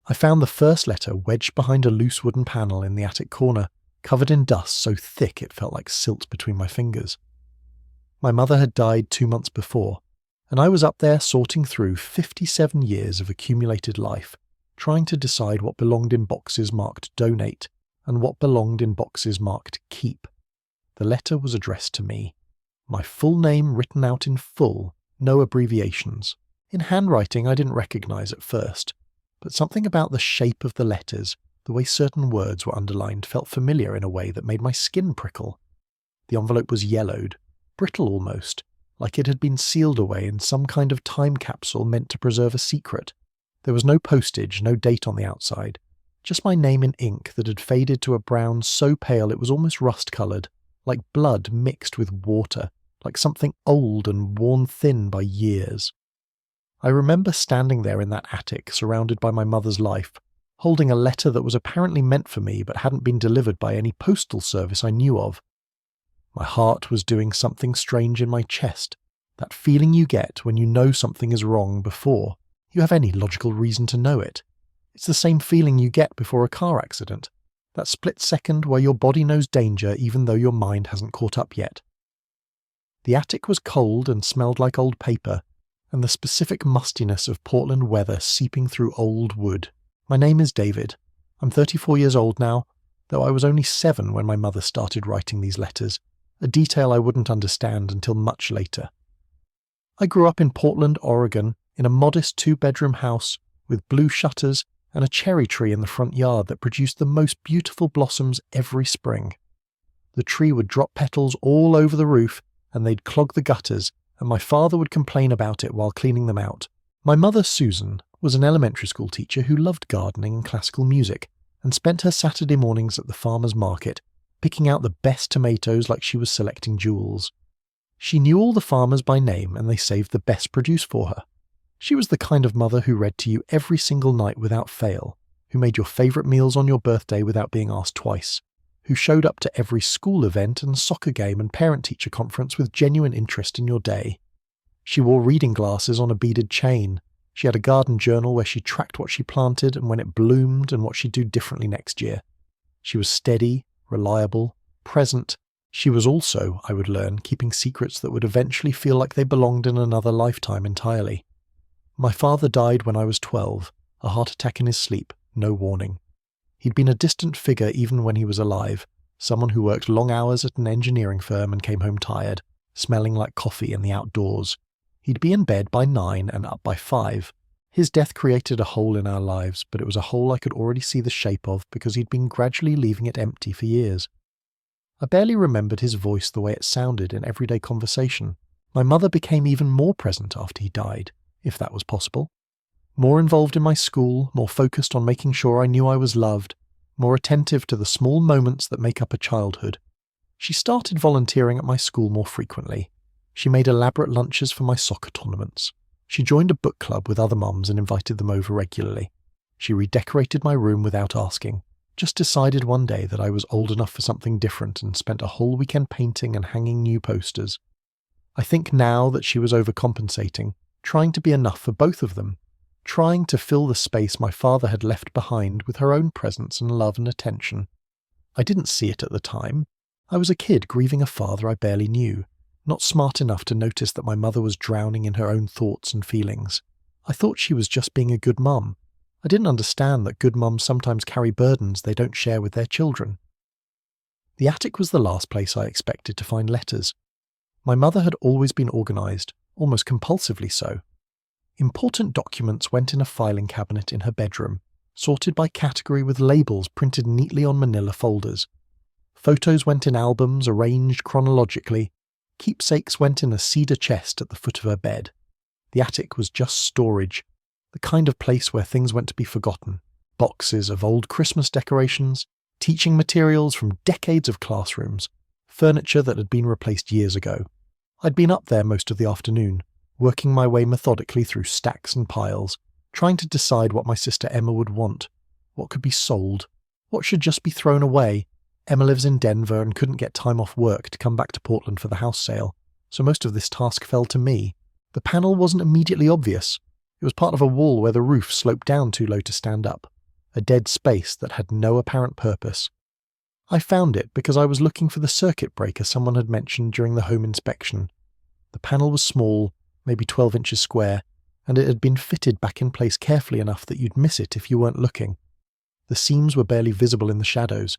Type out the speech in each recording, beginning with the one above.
I found the first letter wedged behind a loose wooden panel in the attic corner, covered in dust so thick it felt like silt between my fingers. My mother had died 2 months before, and I was up there sorting through 57 years of accumulated life, trying to decide what belonged in boxes marked donate and what belonged in boxes marked keep. The letter was addressed to me. My full name written out in full, no abbreviations. In handwriting I didn't recognize at first, but something about the shape of the letters, the way certain words were underlined, felt familiar in a way that made my skin prickle. The envelope was yellowed, brittle almost, like it had been sealed away in some kind of time capsule meant to preserve a secret. There was no postage, no date on the outside, just my name in ink that had faded to a brown so pale it was almost rust-coloured, like blood mixed with water, like something old and worn thin by years. I remember standing there in that attic, surrounded by my mother's life, holding a letter that was apparently meant for me but hadn't been delivered by any postal service I knew of. My heart was doing something strange in my chest, that feeling you get when you know something is wrong before you have any logical reason to know it. It's the same feeling you get before a car accident, that split second where your body knows danger even though your mind hasn't caught up yet. The attic was cold and smelled like old paper, and the specific mustiness of Portland weather seeping through old wood. My name is David. I'm 34 years old now, though I was only 7 when my mother started writing these letters, a detail I wouldn't understand until much later. I grew up in Portland, Oregon, in a modest 2-bedroom house with blue shutters and a cherry tree in the front yard that produced the most beautiful blossoms every spring. The tree would drop petals all over the roof and they'd clog the gutters, and my father would complain about it while cleaning them out. My mother, Susan, was an elementary school teacher who loved gardening and classical music and spent her Saturday mornings at the farmer's market, picking out the best tomatoes like she was selecting jewels. She knew all the farmers by name and they saved the best produce for her. She was the kind of mother who read to you every single night without fail, who made your favourite meals on your birthday without being asked twice, who showed up to every school event and soccer game and parent-teacher conference with genuine interest in your day. She wore reading glasses on a beaded chain. She had a garden journal where she tracked what she planted and when it bloomed and what she'd do differently next year. She was steady, reliable, present. She was also, I would learn, keeping secrets that would eventually feel like they belonged in another lifetime entirely. My father died when I was 12, a heart attack in his sleep, no warning. He'd been a distant figure even when he was alive, someone who worked long hours at an engineering firm and came home tired, smelling like coffee in the outdoors. He'd be in bed by 9 and up by 5. His death created a hole in our lives, but it was a hole I could already see the shape of because he'd been gradually leaving it empty for years. I barely remembered his voice the way it sounded in everyday conversation. My mother became even more present after he died, if that was possible. More involved in my school, more focused on making sure I knew I was loved, more attentive to the small moments that make up a childhood. She started volunteering at my school more frequently. She made elaborate lunches for my soccer tournaments. She joined a book club with other mums and invited them over regularly. She redecorated my room without asking, just decided one day that I was old enough for something different and spent a whole weekend painting and hanging new posters. I think now that she was overcompensating, trying to be enough for both of them, trying to fill the space my father had left behind with her own presence and love and attention. I didn't see it at the time. I was a kid grieving a father I barely knew, not smart enough to notice that my mother was drowning in her own thoughts and feelings. I thought she was just being a good mum. I didn't understand that good mums sometimes carry burdens they don't share with their children. The attic was the last place I expected to find letters. My mother had always been organised, almost compulsively so. Important documents went in a filing cabinet in her bedroom, sorted by category with labels printed neatly on manila folders. Photos went in albums arranged chronologically. Keepsakes went in a cedar chest at the foot of her bed. The attic was just storage, the kind of place where things went to be forgotten. Boxes of old Christmas decorations, teaching materials from decades of classrooms, furniture that had been replaced years ago. I'd been up there most of the afternoon, working my way methodically through stacks and piles, trying to decide what my sister Emma would want, what could be sold, what should just be thrown away. Emma lives in Denver and couldn't get time off work to come back to Portland for the house sale, so most of this task fell to me. The panel wasn't immediately obvious. It was part of a wall where the roof sloped down too low to stand up. a dead space that had no apparent purpose. I found it because I was looking for the circuit breaker someone had mentioned during the home inspection. The panel was small, maybe 12 inches square, and it had been fitted back in place carefully enough that you'd miss it if you weren't looking. The seams were barely visible in the shadows.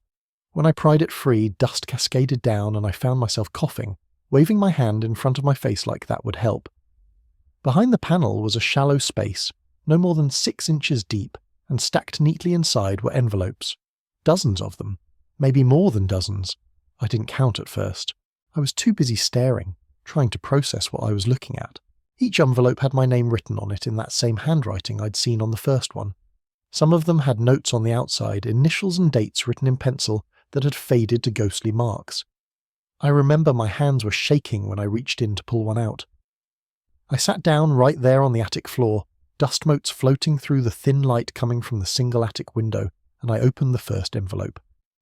When I pried it free, dust cascaded down and I found myself coughing, waving my hand in front of my face like that would help. Behind the panel was a shallow space, no more than 6 inches deep, and stacked neatly inside were envelopes. Dozens of them. Maybe more than dozens. I didn't count at first. I was too busy staring, trying to process what I was looking at. Each envelope had my name written on it in that same handwriting I'd seen on the first one. Some of them had notes on the outside, initials and dates written in pencil that had faded to ghostly marks. I remember my hands were shaking when I reached in to pull one out. I sat down right there on the attic floor, dust motes floating through the thin light coming from the single attic window, and I opened the first envelope.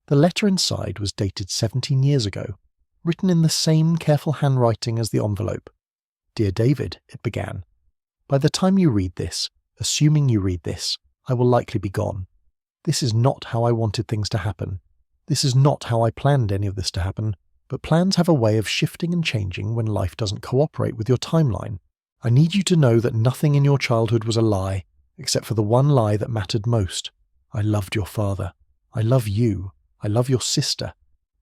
The letter inside was dated 17 years ago, written in the same careful handwriting as the envelope. "Dear David," it began. "By the time you read this, assuming you read this, I will likely be gone. This is not how I wanted things to happen. This is not how I planned any of this to happen, but plans have a way of shifting and changing when life doesn't cooperate with your timeline. I need you to know that nothing in your childhood was a lie, except for the one lie that mattered most. I loved your father. I love you. I love your sister.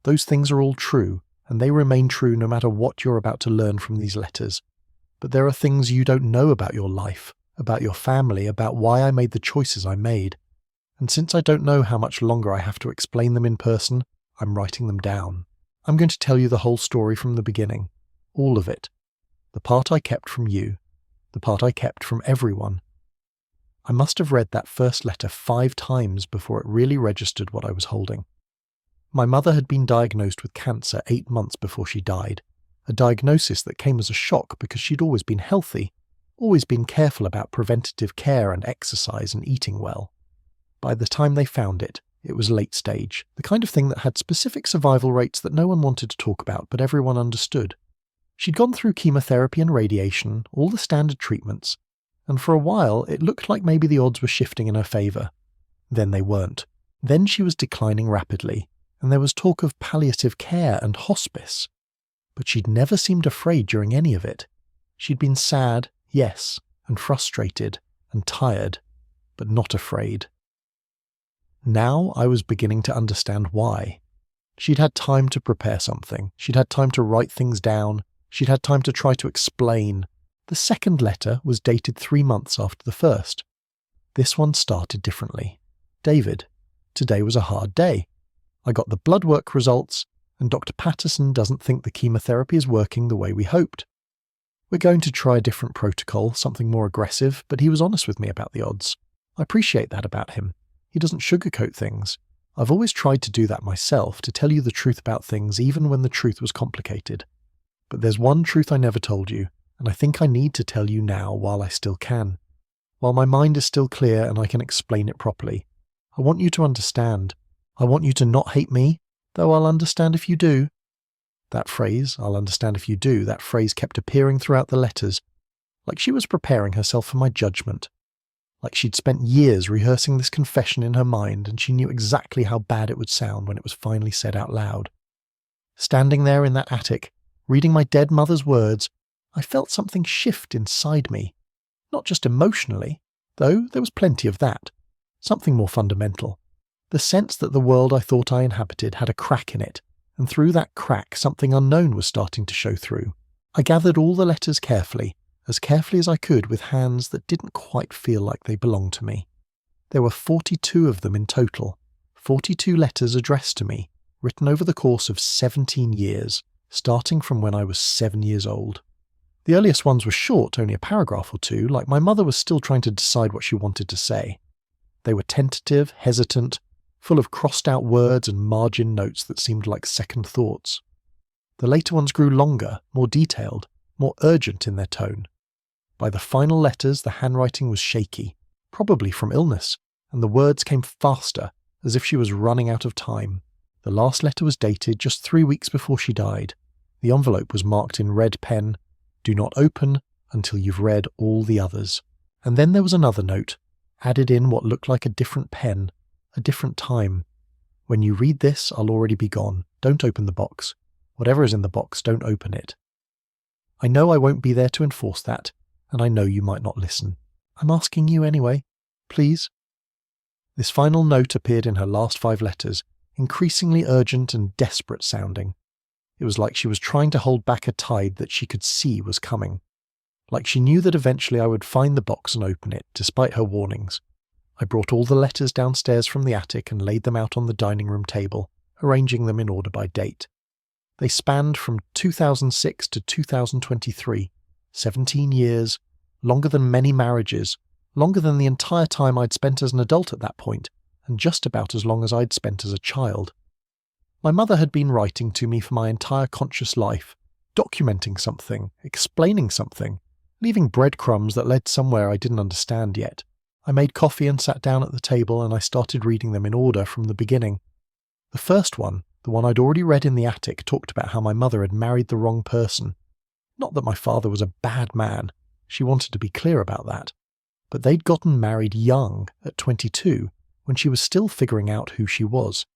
Those things are all true, and they remain true no matter what you're about to learn from these letters. But there are things you don't know about your life, about your family, about why I made the choices I made. And since I don't know how much longer I have to explain them in person, I'm writing them down. I'm going to tell you the whole story from the beginning. All of it. The part I kept from you. The part I kept from everyone. I must have read that first letter 5 times before it really registered what I was holding. My mother had been diagnosed with cancer 8 months before she died, a diagnosis that came as a shock because she'd always been healthy, always been careful about preventative care and exercise and eating well. By the time they found it, it was late stage, the kind of thing that had specific survival rates that no one wanted to talk about but everyone understood. She'd gone through chemotherapy and radiation, all the standard treatments, and for a while it looked like maybe the odds were shifting in her favour. Then they weren't. Then she was declining rapidly, and there was talk of palliative care and hospice. But she'd never seemed afraid during any of it. She'd been sad, yes, and frustrated, and tired, but not afraid. Now I was beginning to understand why. She'd had time to prepare something. She'd had time to write things down. She'd had time to try to explain. The second letter was dated 3 months after the first. This one started differently. David, today was a hard day. I got the blood work results, and Dr. Patterson doesn't think the chemotherapy is working the way we hoped. We're going to try a different protocol, something more aggressive, but he was honest with me about the odds. I appreciate that about him. He doesn't sugarcoat things. I've always tried to do that myself, to tell you the truth about things even when the truth was complicated. But there's one truth I never told you, and I think I need to tell you now while I still can. While my mind is still clear and I can explain it properly. I want you to understand. I want you to not hate me, though I'll understand if you do. That phrase, I'll understand if you do, that phrase kept appearing throughout the letters, like she was preparing herself for my judgment. Like she'd spent years rehearsing this confession in her mind and she knew exactly how bad it would sound when it was finally said out loud. Standing there in that attic, reading my dead mother's words, I felt something shift inside me. Not just emotionally, though there was plenty of that. Something more fundamental. The sense that the world I thought I inhabited had a crack in it, and through that crack something unknown was starting to show through. I gathered all the letters carefully as I could with hands that didn't quite feel like they belonged to me. There were 42 of them in total, 42 letters addressed to me, written over the course of 17 years, starting from when I was 7 years old. The earliest ones were short, only a paragraph or two, like my mother was still trying to decide what she wanted to say. They were tentative, hesitant, full of crossed-out words and margin notes that seemed like second thoughts. The later ones grew longer, more detailed, more urgent in their tone. By the final letters, the handwriting was shaky, probably from illness, and the words came faster, as if she was running out of time. The last letter was dated just 3 weeks before she died. The envelope was marked in red pen, "Do not open until you've read all the others." And then there was another note, added in what looked like a different pen, A different time. When you read this, I'll already be gone. Don't open the box. Whatever is in the box, don't open it. I know I won't be there to enforce that, and I know you might not listen. I'm asking you anyway. Please. This final note appeared in her last 5 letters, increasingly urgent and desperate sounding. It was like she was trying to hold back a tide that she could see was coming. Like she knew that eventually I would find the box and open it, despite her warnings. I brought all the letters downstairs from the attic and laid them out on the dining room table, arranging them in order by date. They spanned from 2006 to 2023, 17 years, longer than many marriages, longer than the entire time I'd spent as an adult at that point, and just about as long as I'd spent as a child. My mother had been writing to me for my entire conscious life, documenting something, explaining something, leaving breadcrumbs that led somewhere I didn't understand yet. I made coffee and sat down at the table, and I started reading them in order from the beginning. The first one, the one I'd already read in the attic, talked about how my mother had married the wrong person. Not that my father was a bad man, she wanted to be clear about that. But they'd gotten married young, at 22, when she was still figuring out who she was.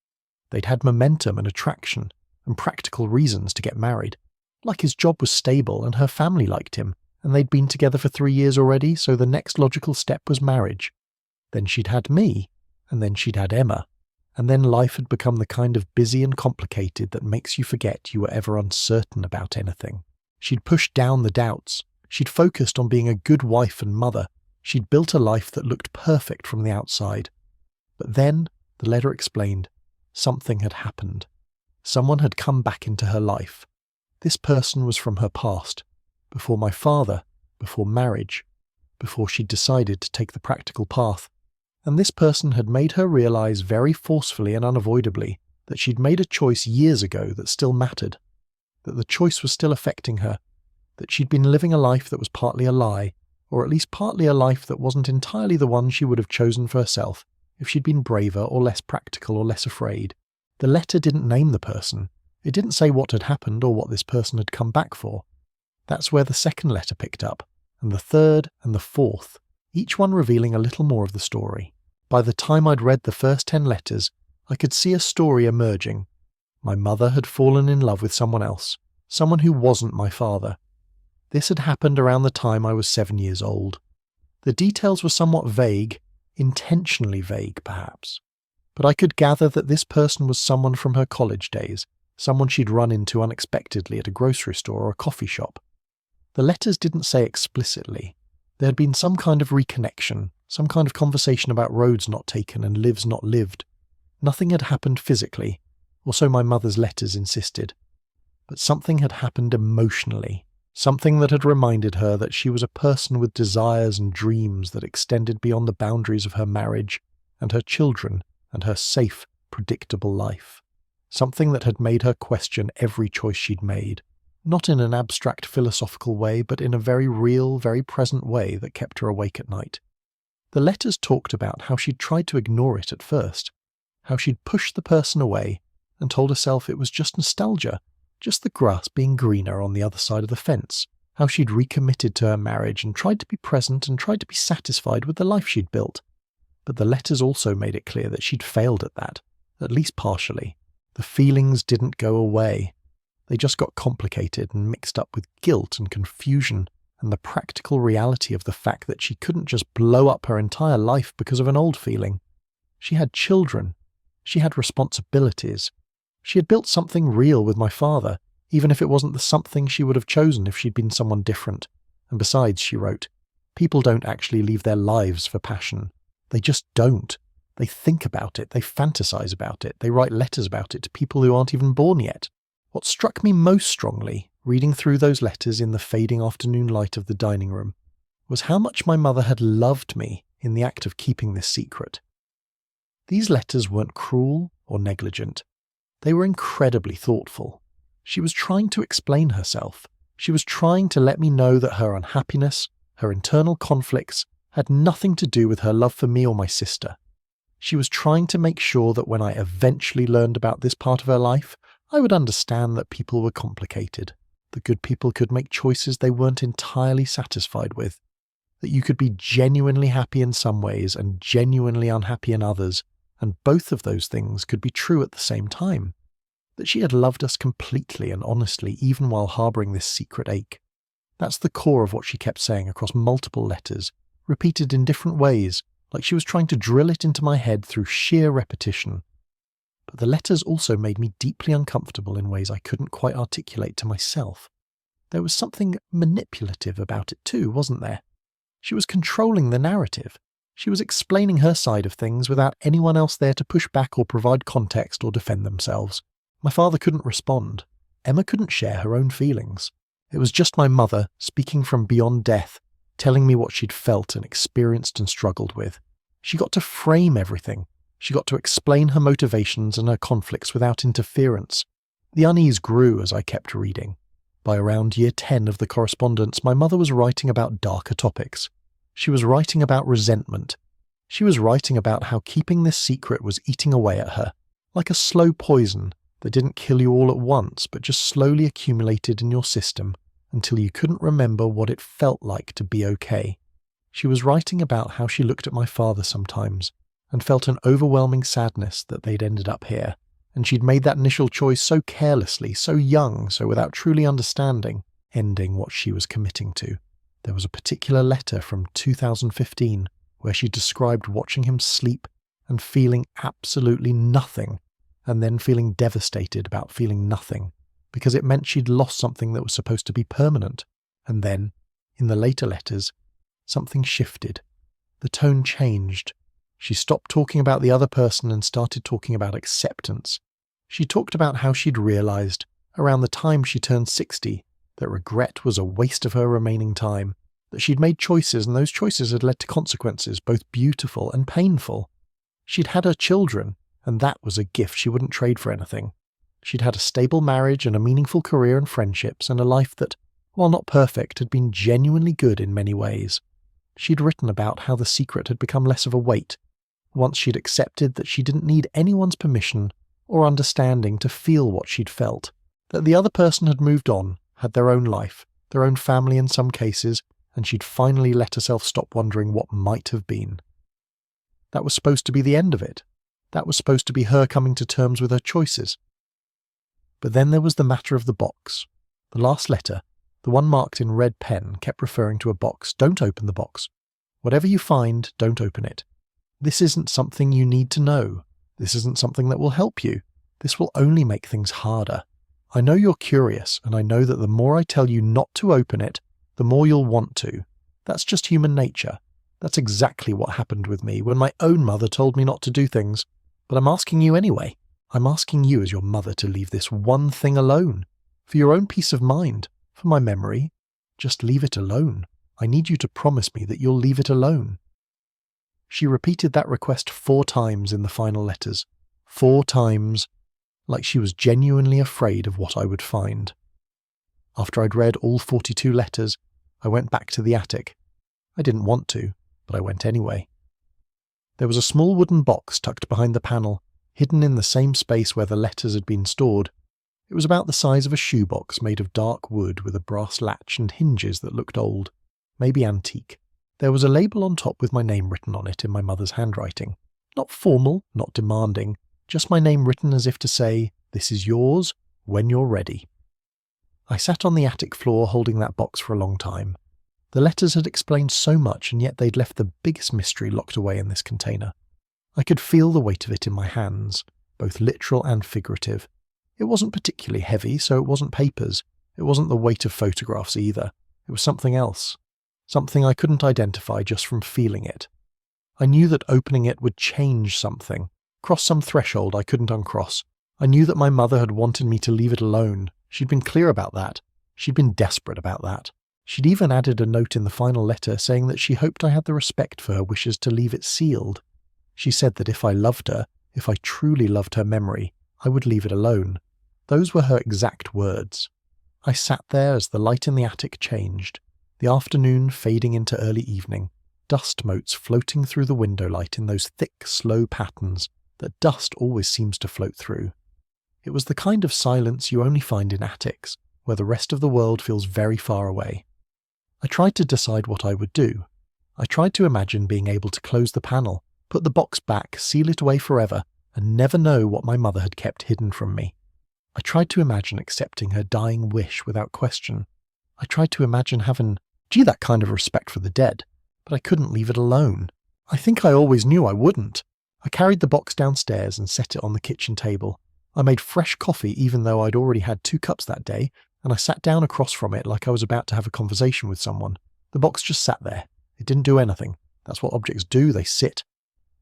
They'd had momentum and attraction, and practical reasons to get married. Like his job was stable and her family liked him, and they'd been together for 3 years already, so the next logical step was marriage. Then she'd had me, and then she'd had Emma, and then life had become the kind of busy and complicated that makes you forget you were ever uncertain about anything. She'd pushed down the doubts. She'd focused on being a good wife and mother. She'd built a life that looked perfect from the outside. But then, the letter explained, something had happened. Someone had come back into her life. This person was from her past, before my father, before marriage, before she'd decided to take the practical path. And this person had made her realize very forcefully and unavoidably that she'd made a choice years ago that still mattered, that the choice was still affecting her, that she'd been living a life that was partly a lie, or at least partly a life that wasn't entirely the one she would have chosen for herself if she'd been braver or less practical or less afraid. The letter didn't name the person. It didn't say what had happened or what this person had come back for. That's where the second letter picked up, and the third and the fourth, each one revealing a little more of the story. By the time I'd read the first 10 letters, I could see a story emerging. My mother had fallen in love with someone else, someone who wasn't my father. This had happened around the time I was 7 years old. The details were somewhat vague, intentionally vague perhaps, but I could gather that this person was someone from her college days, someone she'd run into unexpectedly at a grocery store or a coffee shop. The letters didn't say explicitly. There had been some kind of reconnection, some kind of conversation about roads not taken and lives not lived. Nothing had happened physically, or so my mother's letters insisted. But something had happened emotionally, something that had reminded her that she was a person with desires and dreams that extended beyond the boundaries of her marriage and her children and her safe, predictable life. Something that had made her question every choice she'd made. Not in an abstract philosophical way, but in a very real, very present way that kept her awake at night. The letters talked about how she'd tried to ignore it at first, how she'd pushed the person away and told herself it was just nostalgia, just the grass being greener on the other side of the fence, how she'd recommitted to her marriage and tried to be present and tried to be satisfied with the life she'd built. But the letters also made it clear that she'd failed at that, at least partially. The feelings didn't go away. They just got complicated and mixed up with guilt and confusion and the practical reality of the fact that she couldn't just blow up her entire life because of an old feeling. She had children. She had responsibilities. She had built something real with my father, even if it wasn't the something she would have chosen if she'd been someone different. And besides, she wrote, people don't actually leave their lives for passion. They just don't. They think about it, they fantasize about it, they write letters about it to people who aren't even born yet. What struck me most strongly, reading through those letters in the fading afternoon light of the dining room, was how much my mother had loved me in the act of keeping this secret. These letters weren't cruel or negligent. They were incredibly thoughtful. She was trying to explain herself. She was trying to let me know that her unhappiness, her internal conflicts, had nothing to do with her love for me or my sister. She was trying to make sure that when I eventually learned about this part of her life, I would understand that people were complicated, that good people could make choices they weren't entirely satisfied with, that you could be genuinely happy in some ways and genuinely unhappy in others, and both of those things could be true at the same time. That she had loved us completely and honestly even while harbouring this secret ache. That's the core of what she kept saying across multiple letters, repeated in different ways, like she was trying to drill it into my head through sheer repetition. But the letters also made me deeply uncomfortable in ways I couldn't quite articulate to myself. There was something manipulative about it too, wasn't there? She was controlling the narrative. She was explaining her side of things without anyone else there to push back or provide context or defend themselves. My father couldn't respond. Emma couldn't share her own feelings. It was just my mother, speaking from beyond death, telling me what she'd felt and experienced and struggled with. She got to frame everything. She got to explain her motivations and her conflicts without interference. The unease grew as I kept reading. By around year 10 of the correspondence, my mother was writing about darker topics. She was writing about resentment. She was writing about how keeping this secret was eating away at her, like a slow poison that didn't kill you all at once but just slowly accumulated in your system until you couldn't remember what it felt like to be okay. She was writing about how she looked at my father sometimes and felt an overwhelming sadness that they'd ended up here, and she'd made that initial choice so carelessly, so young, so without truly understanding, ending what she was committing to. There was a particular letter from 2015 where she described watching him sleep and feeling absolutely nothing, and then feeling devastated about feeling nothing, because it meant she'd lost something that was supposed to be permanent. And then, in the later letters, something shifted. The tone changed. She stopped talking about the other person and started talking about acceptance. She talked about how she'd realised, around the time she turned 60, that regret was a waste of her remaining time, that she'd made choices and those choices had led to consequences, both beautiful and painful. She'd had her children, and that was a gift she wouldn't trade for anything. She'd had a stable marriage and a meaningful career and friendships, and a life that, while not perfect, had been genuinely good in many ways. She'd written about how the secret had become less of a weight, once she'd accepted that she didn't need anyone's permission or understanding to feel what she'd felt, that the other person had moved on, had their own life, their own family in some cases, and she'd finally let herself stop wondering what might have been. That was supposed to be the end of it. That was supposed to be her coming to terms with her choices. But then there was the matter of the box. The last letter, the one marked in red pen, kept referring to a box. Don't open the box. Whatever you find, don't open it. This isn't something you need to know. This isn't something that will help you. This will only make things harder. I know you're curious, and I know that the more I tell you not to open it, the more you'll want to. That's just human nature. That's exactly what happened with me when my own mother told me not to do things. But I'm asking you anyway. I'm asking you as your mother to leave this one thing alone. For your own peace of mind. For my memory. Just leave it alone. I need you to promise me that you'll leave it alone. She repeated that request 4 times in the final letters. 4 times, like she was genuinely afraid of what I would find. After I'd read all 42 letters, I went back to the attic. I didn't want to, but I went anyway. There was a small wooden box tucked behind the panel, hidden in the same space where the letters had been stored. It was about the size of a shoebox made of dark wood with a brass latch and hinges that looked old, maybe antique. There was a label on top with my name written on it in my mother's handwriting. Not formal, not demanding, just my name written as if to say, "This is yours, when you're ready." I sat on the attic floor holding that box for a long time. The letters had explained so much, and yet they'd left the biggest mystery locked away in this container. I could feel the weight of it in my hands, both literal and figurative. It wasn't particularly heavy, so it wasn't papers. It wasn't the weight of photographs either. It was something else. Something I couldn't identify just from feeling it. I knew that opening it would change something, cross some threshold I couldn't uncross. I knew that my mother had wanted me to leave it alone. She'd been clear about that. She'd been desperate about that. She'd even added a note in the final letter saying that she hoped I had the respect for her wishes to leave it sealed. She said that if I loved her, if I truly loved her memory, I would leave it alone. Those were her exact words. I sat there as the light in the attic changed, the afternoon fading into early evening, dust motes floating through the window light in those thick, slow patterns that dust always seems to float through. It was the kind of silence you only find in attics, where the rest of the world feels very far away. I tried to decide what I would do. I tried to imagine being able to close the panel, put the box back, seal it away forever, and never know what my mother had kept hidden from me. I tried to imagine accepting her dying wish without question. I tried to imagine having, that kind of respect for the dead, but I couldn't leave it alone. I think I always knew I wouldn't. I carried the box downstairs and set it on the kitchen table. I made fresh coffee even though I'd already had 2 cups that day, and I sat down across from it like I was about to have a conversation with someone. The box just sat there. It didn't do anything. That's what objects do, they sit.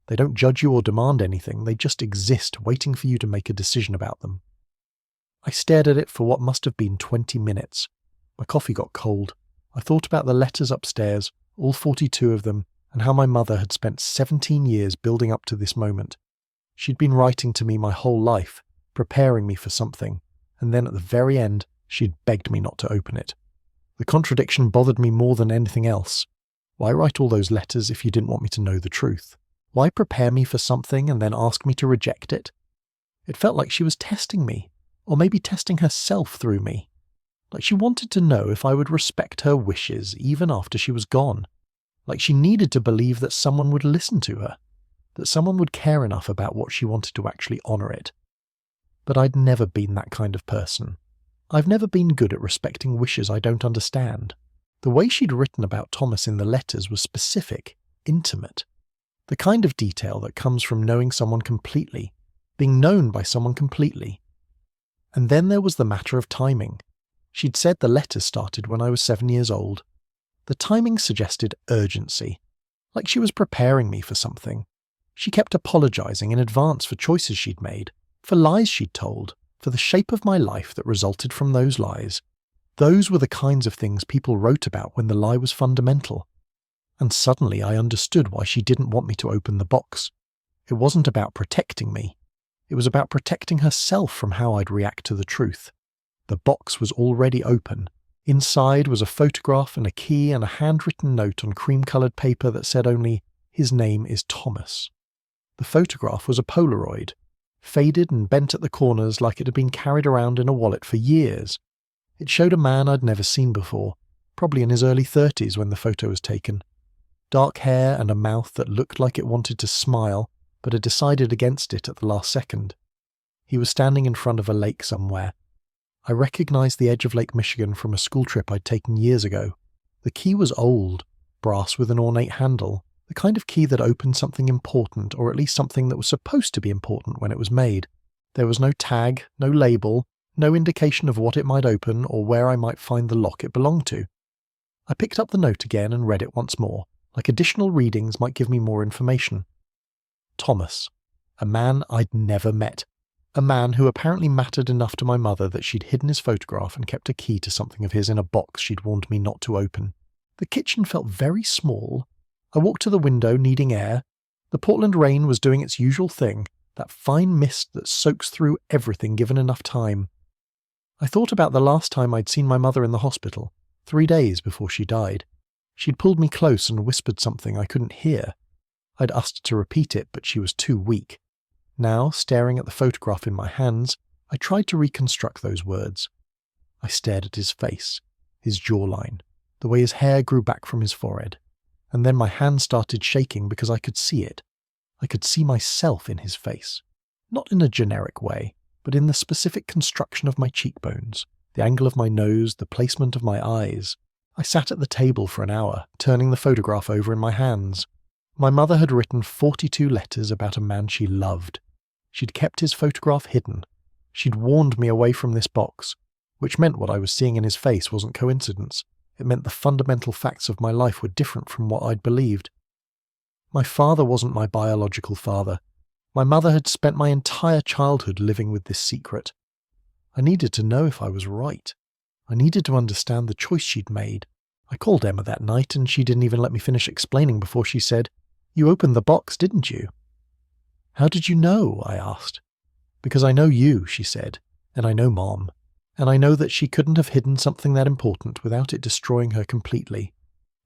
They don't judge you or demand anything, they just exist, waiting for you to make a decision about them. I stared at it for what must have been 20 minutes. My coffee got cold. I thought about the letters upstairs, all 42 of them, and how my mother had spent 17 years building up to this moment. She'd been writing to me my whole life, preparing me for something, and then at the very end, she'd begged me not to open it. The contradiction bothered me more than anything else. Why write all those letters if you didn't want me to know the truth? Why prepare me for something and then ask me to reject it? It felt like she was testing me, or maybe testing herself through me. Like she wanted to know if I would respect her wishes even after she was gone. Like she needed to believe that someone would listen to her, that someone would care enough about what she wanted to actually honour it. But I'd never been that kind of person. I've never been good at respecting wishes I don't understand. The way she'd written about Thomas in the letters was specific, intimate. The kind of detail that comes from knowing someone completely, being known by someone completely. And then there was the matter of timing. She'd said the letters started when I was 7 years old. The timing suggested urgency, like she was preparing me for something. She kept apologising in advance for choices she'd made, for lies she'd told, for the shape of my life that resulted from those lies. Those were the kinds of things people wrote about when the lie was fundamental. And suddenly I understood why she didn't want me to open the box. It wasn't about protecting me. It was about protecting herself from how I'd react to the truth. The box was already open. Inside was a photograph and a key and a handwritten note on cream-coloured paper that said only, "His name is Thomas." The photograph was a Polaroid, faded and bent at the corners like it had been carried around in a wallet for years. It showed a man I'd never seen before, probably in his early 30s when the photo was taken. Dark hair and a mouth that looked like it wanted to smile, but had decided against it at the last second. He was standing in front of a lake somewhere. I recognised the edge of Lake Michigan from a school trip I'd taken years ago. The key was old, brass with an ornate handle, the kind of key that opened something important, or at least something that was supposed to be important when it was made. There was no tag, no label, no indication of what it might open or where I might find the lock it belonged to. I picked up the note again and read it once more, like additional readings might give me more information. Thomas, a man I'd never met. A man who apparently mattered enough to my mother that she'd hidden his photograph and kept a key to something of his in a box she'd warned me not to open. The kitchen felt very small. I walked to the window, needing air. The Portland rain was doing its usual thing, that fine mist that soaks through everything given enough time. I thought about the last time I'd seen my mother in the hospital, 3 days before she died. She'd pulled me close and whispered something I couldn't hear. I'd asked her to repeat it, but she was too weak. Now, staring at the photograph in my hands, I tried to reconstruct those words. I stared at his face, his jawline, the way his hair grew back from his forehead, and then my hand started shaking because I could see it. I could see myself in his face. Not in a generic way, but in the specific construction of my cheekbones, the angle of my nose, the placement of my eyes. I sat at the table for an hour, turning the photograph over in my hands. My mother had written 42 letters about a man she loved. She'd kept his photograph hidden. She'd warned me away from this box, which meant what I was seeing in his face wasn't coincidence. It meant the fundamental facts of my life were different from what I'd believed. My father wasn't my biological father. My mother had spent my entire childhood living with this secret. I needed to know if I was right. I needed to understand the choice she'd made. I called Emma that night and she didn't even let me finish explaining before she said, "You opened the box, didn't you?" "How did you know?" I asked. "Because I know you," she said, "and I know Mom. And I know that she couldn't have hidden something that important without it destroying her completely.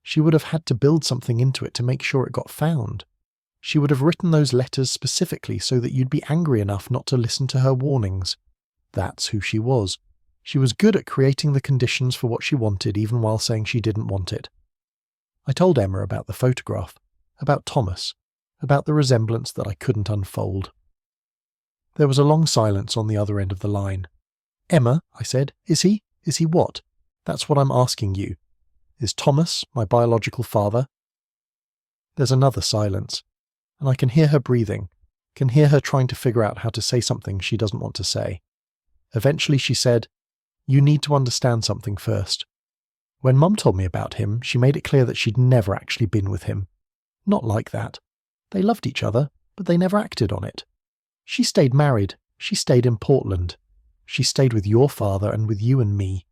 She would have had to build something into it to make sure it got found. She would have written those letters specifically so that you'd be angry enough not to listen to her warnings. That's who she was. She was good at creating the conditions for what she wanted even while saying she didn't want it." I told Emma about the photograph, about Thomas, about the resemblance that I couldn't unfold. There was a long silence on the other end of the line. "Emma," I said, "is he what? That's what I'm asking you. Is Thomas my biological father?" There's another silence, and I can hear her breathing, can hear her trying to figure out how to say something she doesn't want to say. Eventually she said, "You need to understand something first. When Mum told me about him, she made it clear that she'd never actually been with him. Not like that. They loved each other, but they never acted on it. She stayed married. She stayed in Portland. She stayed with your father and with you and me.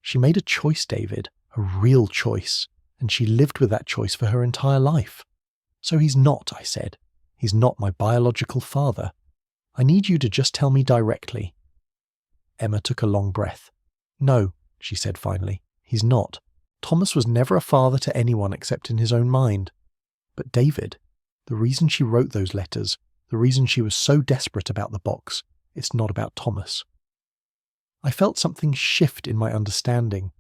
She made a choice, David, a real choice, and she lived with that choice for her entire life. So he's not," I said. "He's not my biological father. I need you to just tell me directly." Emma took a long breath. "No," she said finally, "he's not. Thomas was never a father to anyone except in his own mind. But David, the reason she wrote those letters, the reason she was so desperate about the box, it's not about Thomas." I felt something shift in my understanding,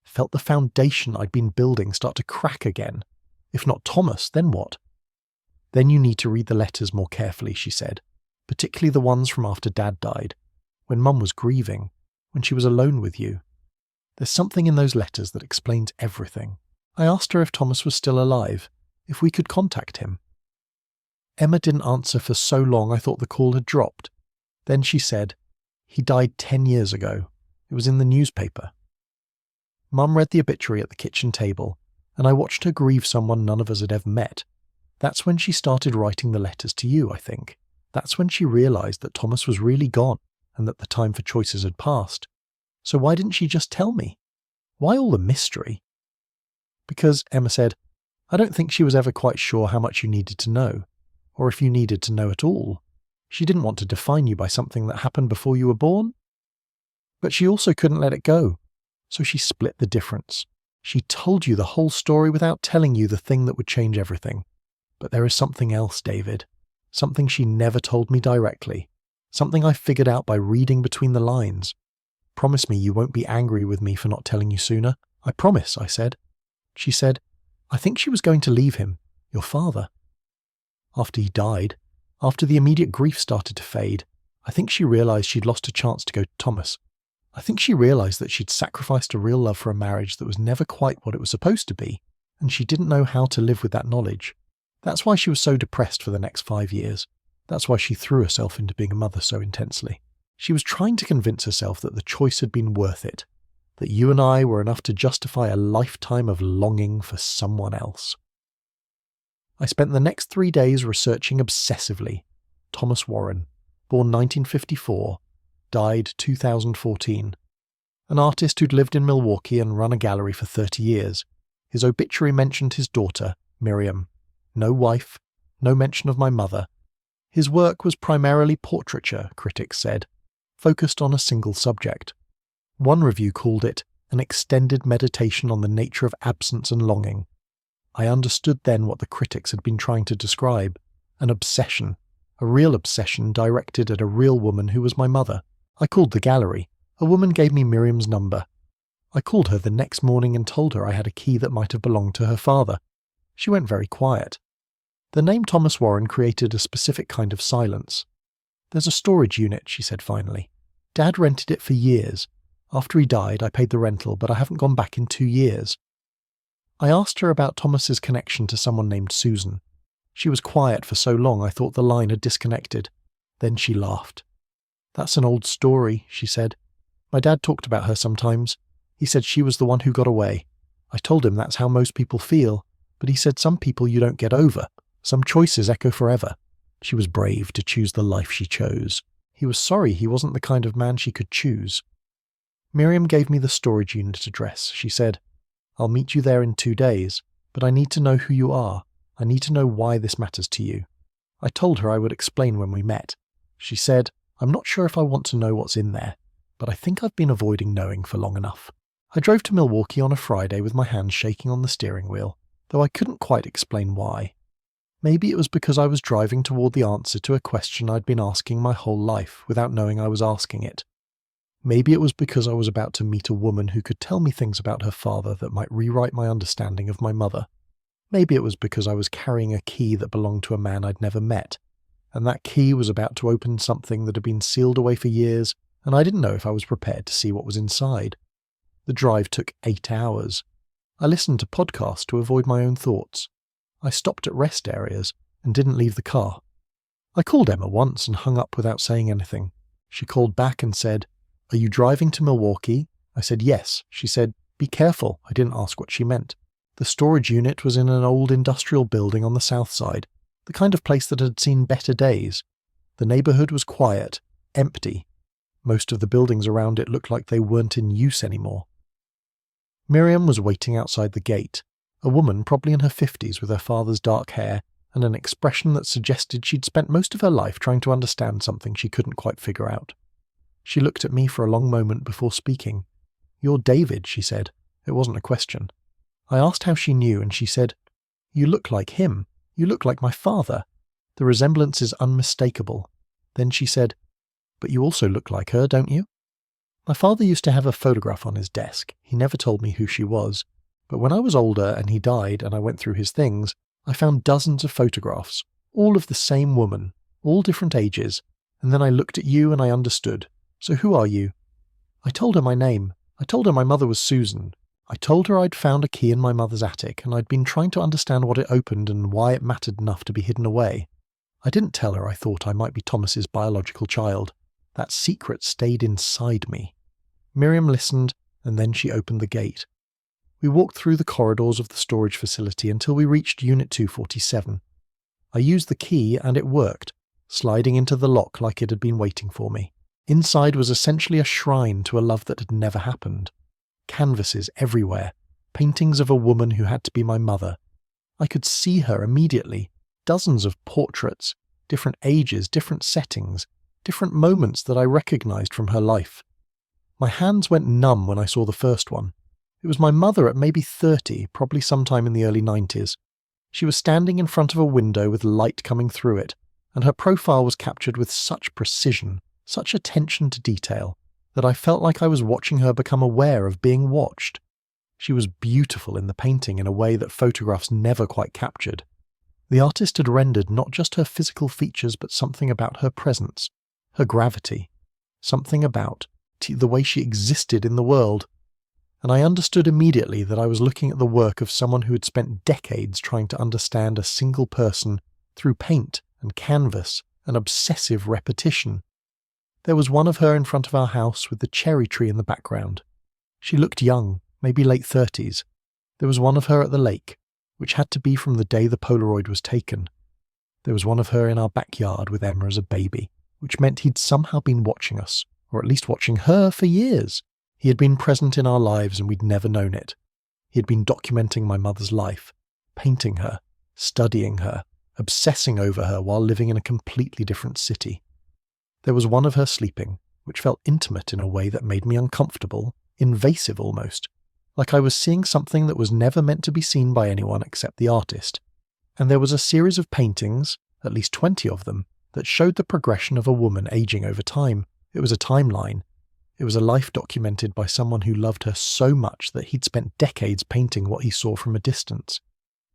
felt the foundation I'd been building start to crack again. If not Thomas, then what? "Then you need to read the letters more carefully," she said, "particularly the ones from after Dad died, when Mum was grieving, when she was alone with you. There's something in those letters that explains everything." I asked her if Thomas was still alive, if we could contact him. Emma didn't answer for so long I thought the call had dropped. Then she said, "He died 10 years ago. It was in the newspaper." Mum read the obituary at the kitchen table, and I watched her grieve someone none of us had ever met. That's when she started writing the letters to you, I think. That's when she realised that Thomas was really gone and that the time for choices had passed. So why didn't she just tell me? Why all the mystery? Because, Emma said, I don't think she was ever quite sure how much you needed to know, or if you needed to know at all. She didn't want to define you by something that happened before you were born. But she also couldn't let it go, so she split the difference. She told you the whole story without telling you the thing that would change everything. But there is something else, David. Something she never told me directly. Something I figured out by reading between the lines. Promise me you won't be angry with me for not telling you sooner. I promise, I said. She said, I think she was going to leave him, your father. After he died, after the immediate grief started to fade, I think she realised she'd lost a chance to go to Thomas. I think she realised that she'd sacrificed a real love for a marriage that was never quite what it was supposed to be, and she didn't know how to live with that knowledge. That's why she was so depressed for the next 5 years. That's why she threw herself into being a mother so intensely. She was trying to convince herself that the choice had been worth it, that you and I were enough to justify a lifetime of longing for someone else. I spent the next 3 days researching obsessively. Thomas Warren, born 1954, died 2014. An artist who'd lived in Milwaukee and run a gallery for 30 years. His obituary mentioned his daughter, Miriam. No wife, no mention of my mother. His work was primarily portraiture, critics said, focused on a single subject. One review called it an extended meditation on the nature of absence and longing. I understood then what the critics had been trying to describe, an obsession, a real obsession directed at a real woman who was my mother. I called the gallery. A woman gave me Miriam's number. I called her the next morning and told her I had a key that might have belonged to her father. She went very quiet. The name Thomas Warren created a specific kind of silence. There's a storage unit, she said finally. Dad rented it for years. After he died, I paid the rental, but I haven't gone back in 2 years. I asked her about Thomas's connection to someone named Susan. She was quiet for so long I thought the line had disconnected. Then she laughed. That's an old story, she said. My dad talked about her sometimes. He said she was the one who got away. I told him that's how most people feel, but he said some people you don't get over. Some choices echo forever. She was brave to choose the life she chose. He was sorry he wasn't the kind of man she could choose. Miriam gave me the storage unit address. She said, I'll meet you there in 2 days, but I need to know who you are. I need to know why this matters to you. I told her I would explain when we met. She said, I'm not sure if I want to know what's in there, but I think I've been avoiding knowing for long enough. I drove to Milwaukee on a Friday with my hands shaking on the steering wheel, though I couldn't quite explain why. Maybe it was because I was driving toward the answer to a question I'd been asking my whole life without knowing I was asking it. Maybe it was because I was about to meet a woman who could tell me things about her father that might rewrite my understanding of my mother. Maybe it was because I was carrying a key that belonged to a man I'd never met, and that key was about to open something that had been sealed away for years, and I didn't know if I was prepared to see what was inside. The drive took 8 hours. I listened to podcasts to avoid my own thoughts. I stopped at rest areas and didn't leave the car. I called Emma once and hung up without saying anything. She called back and said, "Are you driving to Milwaukee?" I said yes. She said, "Be careful." I didn't ask what she meant. The storage unit was in an old industrial building on the south side, the kind of place that had seen better days. The neighbourhood was quiet, empty. Most of the buildings around it looked like they weren't in use anymore. Miriam was waiting outside the gate, a woman probably in her 50s with her father's dark hair and an expression that suggested she'd spent most of her life trying to understand something she couldn't quite figure out. She looked at me for a long moment before speaking. "You're David," she said. It wasn't a question. I asked how she knew, and she said, "You look like him. You look like my father. The resemblance is unmistakable." Then she said, "But you also look like her, don't you?" My father used to have a photograph on his desk. He never told me who she was. But when I was older and he died and I went through his things, I found dozens of photographs, all of the same woman, all different ages, and then I looked at you and I understood. "So who are you?" I told her my name. I told her my mother was Susan. I told her I'd found a key in my mother's attic and I'd been trying to understand what it opened and why it mattered enough to be hidden away. I didn't tell her I thought I might be Thomas's biological child. That secret stayed inside me. Miriam listened, and then she opened the gate. We walked through the corridors of the storage facility until we reached Unit 247. I used the key and it worked, sliding into the lock like it had been waiting for me. Inside was essentially a shrine to a love that had never happened. Canvases everywhere, paintings of a woman who had to be my mother. I could see her immediately, dozens of portraits, different ages, different settings, different moments that I recognized from her life. My hands went numb when I saw the first one. It was my mother at maybe 30, probably sometime in the early 90s. She was standing in front of a window with light coming through it, and her profile was captured with such precision, such attention to detail, that I felt like I was watching her become aware of being watched. She was beautiful in the painting in a way that photographs never quite captured. The artist had rendered not just her physical features but something about her presence, her gravity, something about the way she existed in the world. And I understood immediately that I was looking at the work of someone who had spent decades trying to understand a single person through paint and canvas and obsessive repetition. There was one of her in front of our house with the cherry tree in the background. She looked young, maybe late 30s. There was one of her at the lake, which had to be from the day the Polaroid was taken. There was one of her in our backyard with Emma as a baby, which meant he'd somehow been watching us, or at least watching her for years. He had been present in our lives and we'd never known it. He had been documenting my mother's life, painting her, studying her, obsessing over her while living in a completely different city. There was one of her sleeping, which felt intimate in a way that made me uncomfortable, invasive almost, like I was seeing something that was never meant to be seen by anyone except the artist. And there was a series of paintings, at least 20 of them, that showed the progression of a woman aging over time. It was a timeline. It was a life documented by someone who loved her so much that he'd spent decades painting what he saw from a distance.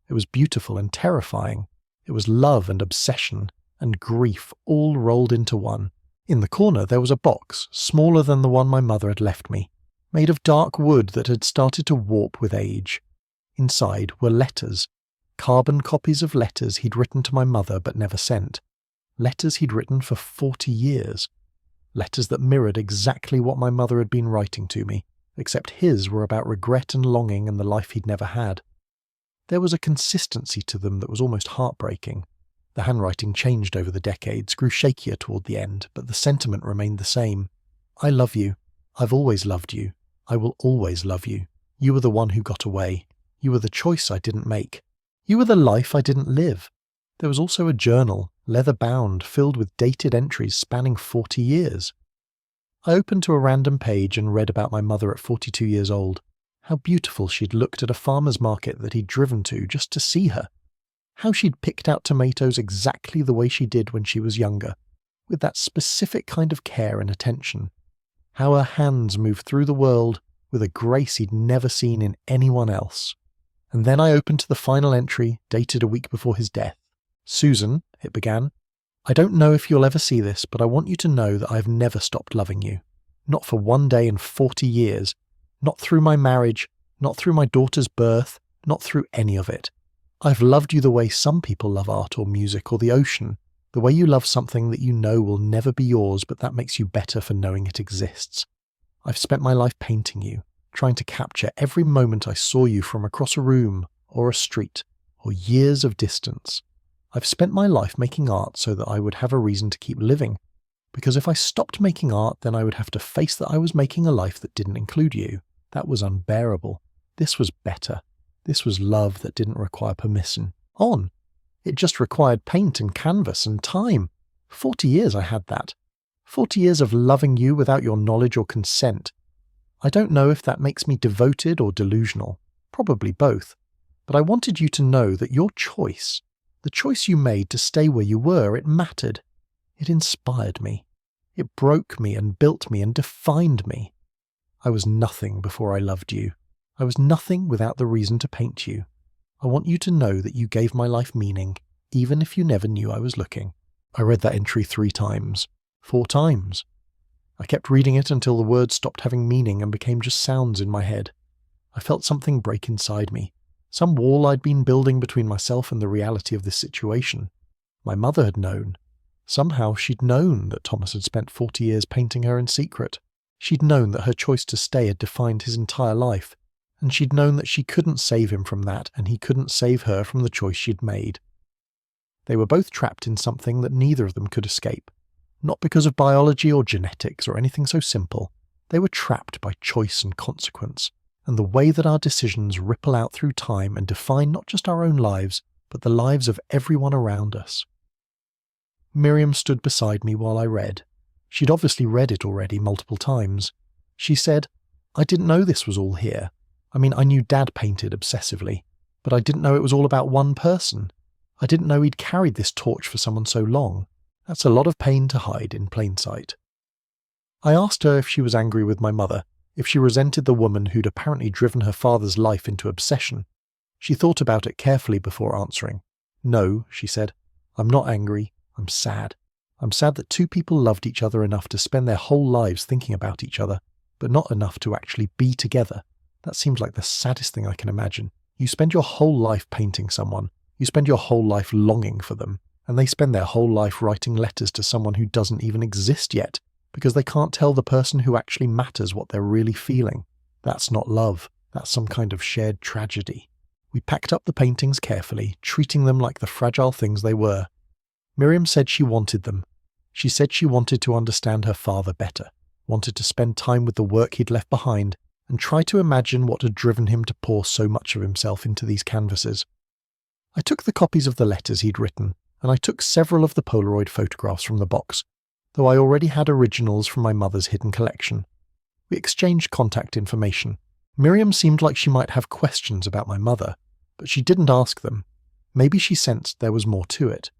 It was beautiful and terrifying. It was love and obsession and grief all rolled into one. In the corner there was a box, smaller than the one my mother had left me, made of dark wood that had started to warp with age. Inside were letters, carbon copies of letters he'd written to my mother but never sent. Letters he'd written for 40 years. Letters that mirrored exactly what my mother had been writing to me, except his were about regret and longing and the life he'd never had. There was a consistency to them that was almost heartbreaking. The handwriting changed over the decades, grew shakier toward the end, but the sentiment remained the same. I love you. I've always loved you. I will always love you. You were the one who got away. You were the choice I didn't make. You were the life I didn't live. There was also a journal, leather-bound, filled with dated entries spanning 40 years. I opened to a random page and read about my mother at 42 years old. How beautiful she'd looked at a farmer's market that he'd driven to just to see her. How she'd picked out tomatoes exactly the way she did when she was younger, with that specific kind of care and attention. How her hands moved through the world with a grace he'd never seen in anyone else. And then I opened to the final entry, dated a week before his death. "Susan," it began, "I don't know if you'll ever see this, but I want you to know that I've never stopped loving you. Not for one day in 40 years. Not through my marriage, not through my daughter's birth, not through any of it. I've loved you the way some people love art or music or the ocean, the way you love something that you know will never be yours, but that makes you better for knowing it exists. I've spent my life painting you, trying to capture every moment I saw you from across a room or a street or years of distance. I've spent my life making art so that I would have a reason to keep living, because if I stopped making art, then I would have to face that I was making a life that didn't include you. That was unbearable. This was better. This was love that didn't require permission. It just required paint and canvas and time. 40 years I had that. 40 years of loving you without your knowledge or consent. I don't know if that makes me devoted or delusional. Probably both. But I wanted you to know that your choice, the choice you made to stay where you were, it mattered. It inspired me. It broke me and built me and defined me. I was nothing before I loved you. I was nothing without the reason to paint you. I want you to know that you gave my life meaning, even if you never knew I was looking." I read that entry 3 times. 4 times. I kept reading it until the words stopped having meaning and became just sounds in my head. I felt something break inside me. Some wall I'd been building between myself and the reality of this situation. My mother had known. Somehow she'd known that Thomas had spent 40 years painting her in secret. She'd known that her choice to stay had defined his entire life. And she'd known that she couldn't save him from that, and he couldn't save her from the choice she'd made. They were both trapped in something that neither of them could escape. Not because of biology or genetics or anything so simple. They were trapped by choice and consequence, and the way that our decisions ripple out through time and define not just our own lives, but the lives of everyone around us. Miriam stood beside me while I read. She'd obviously read it already multiple times. She said, "I didn't know this was all here. I mean, I knew Dad painted obsessively, but I didn't know it was all about one person. I didn't know he'd carried this torch for someone so long. That's a lot of pain to hide in plain sight." I asked her if she was angry with my mother, if she resented the woman who'd apparently driven her father's life into obsession. She thought about it carefully before answering. "No," she said, "I'm not angry. I'm sad. I'm sad that 2 people loved each other enough to spend their whole lives thinking about each other, but not enough to actually be together. That seems like the saddest thing I can imagine. You spend your whole life painting someone. You spend your whole life longing for them. And they spend their whole life writing letters to someone who doesn't even exist yet, because they can't tell the person who actually matters what they're really feeling. That's not love. That's some kind of shared tragedy." We packed up the paintings carefully, treating them like the fragile things they were. Miriam said she wanted them. She said she wanted to understand her father better, wanted to spend time with the work he'd left behind, and try to imagine what had driven him to pour so much of himself into these canvases. I took the copies of the letters he'd written, and I took several of the Polaroid photographs from the box, though I already had originals from my mother's hidden collection. We exchanged contact information. Miriam seemed like she might have questions about my mother, but she didn't ask them. Maybe she sensed there was more to it.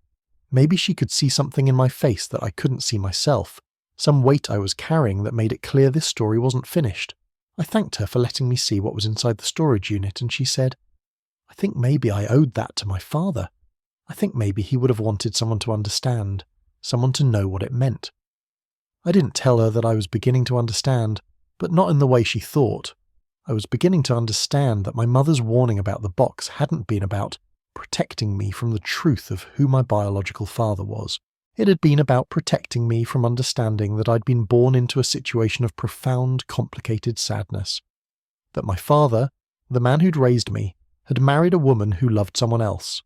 Maybe she could see something in my face that I couldn't see myself, some weight I was carrying that made it clear this story wasn't finished. I thanked her for letting me see what was inside the storage unit, and she said, "I think maybe I owed that to my father. I think maybe he would have wanted someone to understand, someone to know what it meant." I didn't tell her that I was beginning to understand, but not in the way she thought. I was beginning to understand that my mother's warning about the box hadn't been about protecting me from the truth of who my biological father was. It had been about protecting me from understanding that I'd been born into a situation of profound, complicated sadness. That my father, the man who'd raised me, had married a woman who loved someone else.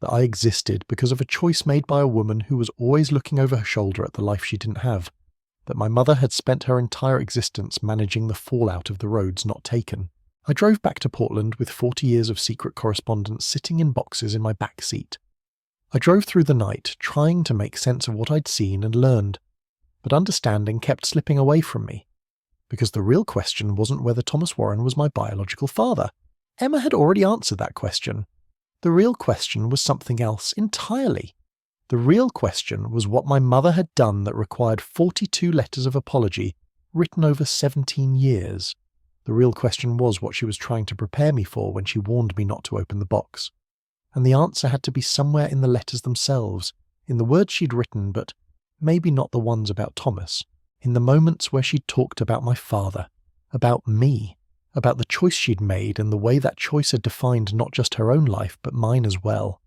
That I existed because of a choice made by a woman who was always looking over her shoulder at the life she didn't have. That my mother had spent her entire existence managing the fallout of the roads not taken. I drove back to Portland with 40 years of secret correspondence sitting in boxes in my back seat. I drove through the night, trying to make sense of what I'd seen and learned, but understanding kept slipping away from me. Because the real question wasn't whether Thomas Warren was my biological father. Emma had already answered that question. The real question was something else entirely. The real question was what my mother had done that required 42 letters of apology, written over 17 years. The real question was what she was trying to prepare me for when she warned me not to open the box. And the answer had to be somewhere in the letters themselves, in the words she'd written, but maybe not the ones about Thomas, in the moments where she'd talked about my father, about me, about the choice she'd made and the way that choice had defined not just her own life, but mine as well.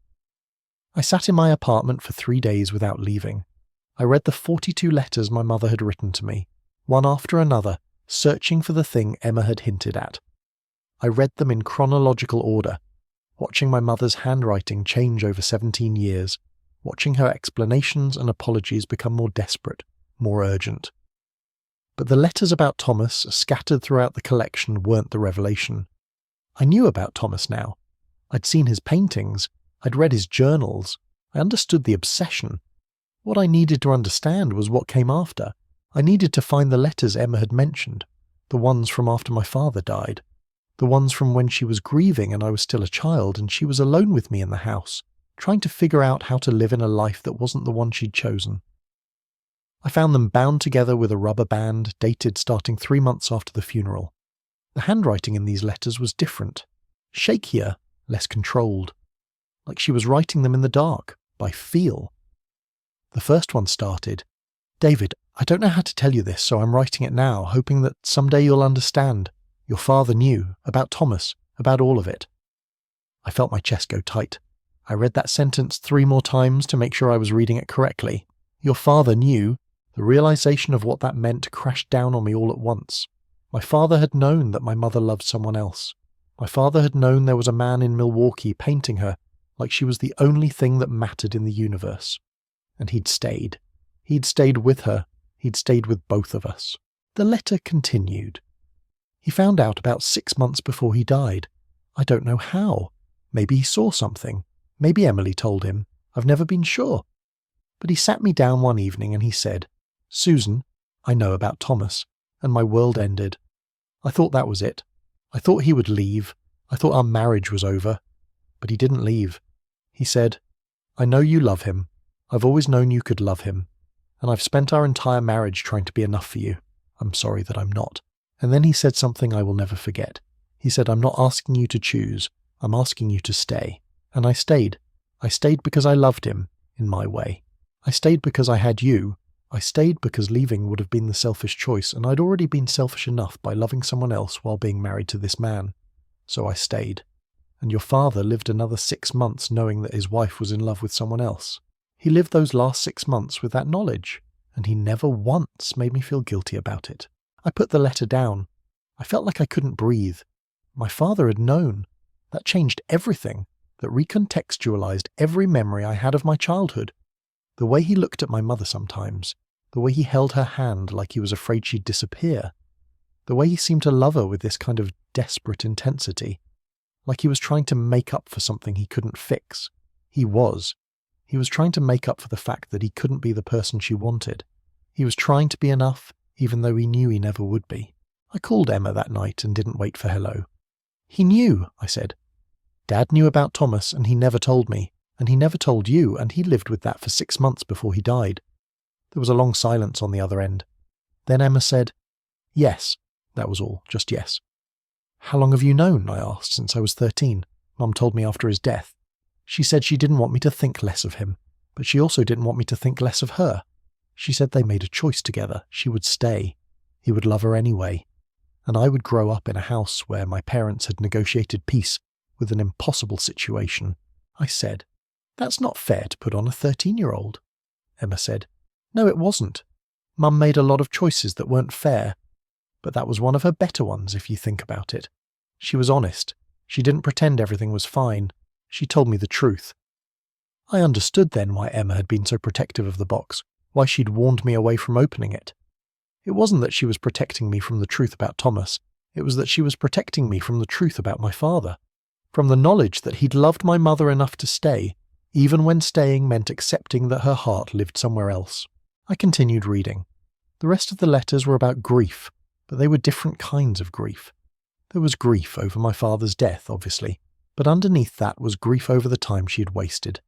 I sat in my apartment for 3 days without leaving. I read the 42 letters my mother had written to me, one after another, searching for the thing Emma had hinted at. I read them in chronological order, watching my mother's handwriting change over 17 years, watching her explanations and apologies become more desperate, more urgent. But the letters about Thomas scattered throughout the collection weren't the revelation. I knew about Thomas now. I'd seen his paintings, I'd read his journals, I understood the obsession. What I needed to understand was what came after. I needed to find the letters Emma had mentioned, the ones from after my father died, the ones from when she was grieving and I was still a child and she was alone with me in the house, trying to figure out how to live in a life that wasn't the one she'd chosen. I found them bound together with a rubber band, dated starting 3 months after the funeral. The handwriting in these letters was different, shakier, less controlled, like she was writing them in the dark, by feel. The first one started, "David, I don't know how to tell you this, so I'm writing it now, hoping that someday you'll understand. Your father knew, about Thomas, about all of it." I felt my chest go tight. I read that sentence 3 more times to make sure I was reading it correctly. Your father knew. The realization of what that meant crashed down on me all at once. My father had known that my mother loved someone else. My father had known there was a man in Milwaukee painting her like she was the only thing that mattered in the universe. And he'd stayed. He'd stayed with her. He'd stayed with both of us. The letter continued. He found out about 6 months before he died. I don't know how. Maybe he saw something. Maybe Emily told him. I've never been sure. But he sat me down one evening and he said, "Susan, I know about Thomas," and my world ended. I thought that was it. I thought he would leave. I thought our marriage was over. But he didn't leave. He said, "I know you love him. I've always known you could love him. And I've spent our entire marriage trying to be enough for you. I'm sorry that I'm not." And then he said something I will never forget. He said, "I'm not asking you to choose. I'm asking you to stay." And I stayed. I stayed because I loved him, in my way. I stayed because I had you. I stayed because leaving would have been the selfish choice, and I'd already been selfish enough by loving someone else while being married to this man. So I stayed. And your father lived another 6 months knowing that his wife was in love with someone else. He lived those last 6 months with that knowledge, and he never once made me feel guilty about it. I put the letter down. I felt like I couldn't breathe. My father had known. That changed everything. That recontextualized every memory I had of my childhood. The way he looked at my mother sometimes. The way he held her hand like he was afraid she'd disappear. The way he seemed to love her with this kind of desperate intensity. Like he was trying to make up for something he couldn't fix. He was. He was trying to make up for the fact that he couldn't be the person she wanted. He was trying to be enough, even though he knew he never would be. I called Emma that night and didn't wait for hello. "He knew," I said. "Dad knew about Thomas and he never told me, and he never told you, and he lived with that for 6 months before he died." There was a long silence on the other end. Then Emma said, "Yes." That was all, just yes. "How long have you known?" I asked. "Since I was 13. Mum told me after his death." She said she didn't want me to think less of him, but she also didn't want me to think less of her. She said they made a choice together. She would stay. He would love her anyway. And I would grow up in a house where my parents had negotiated peace with an impossible situation. I said, "That's not fair to put on a 13-year-old. Emma said, "No, it wasn't. Mum made a lot of choices that weren't fair, but that was one of her better ones if you think about it. She was honest. She didn't pretend everything was fine. She told me the truth." I understood then why Emma had been so protective of the box, why she'd warned me away from opening it. It wasn't that she was protecting me from the truth about Thomas, it was that she was protecting me from the truth about my father, from the knowledge that he'd loved my mother enough to stay, even when staying meant accepting that her heart lived somewhere else. I continued reading. The rest of the letters were about grief, but they were different kinds of grief. There was grief over my father's death, obviously, but underneath that was grief over the time she had wasted,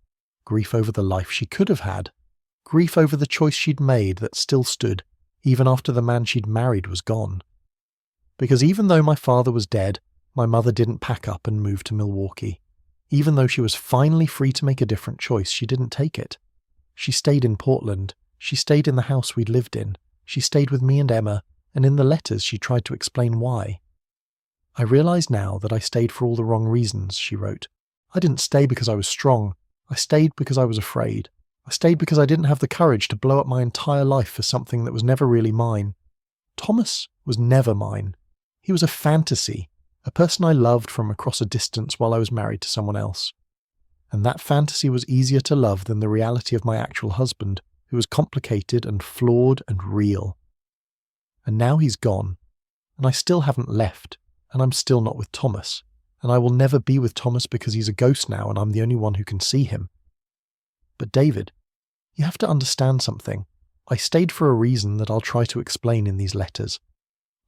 grief over the life she could have had, grief over the choice she'd made that still stood, even after the man she'd married was gone. Because even though my father was dead, my mother didn't pack up and move to Milwaukee. Even though she was finally free to make a different choice, she didn't take it. She stayed in Portland. She stayed in the house we'd lived in. She stayed with me and Emma, and in the letters she tried to explain why. I realize now that I stayed for all the wrong reasons, she wrote. I didn't stay because I was strong. I stayed because I was afraid. I stayed because I didn't have the courage to blow up my entire life for something that was never really mine. Thomas was never mine. He was a fantasy, a person I loved from across a distance while I was married to someone else. And that fantasy was easier to love than the reality of my actual husband, who was complicated and flawed and real. And now he's gone, and I still haven't left, and I'm still not with Thomas, and I will never be with Thomas because he's a ghost now and I'm the only one who can see him. But David, you have to understand something. I stayed for a reason that I'll try to explain in these letters.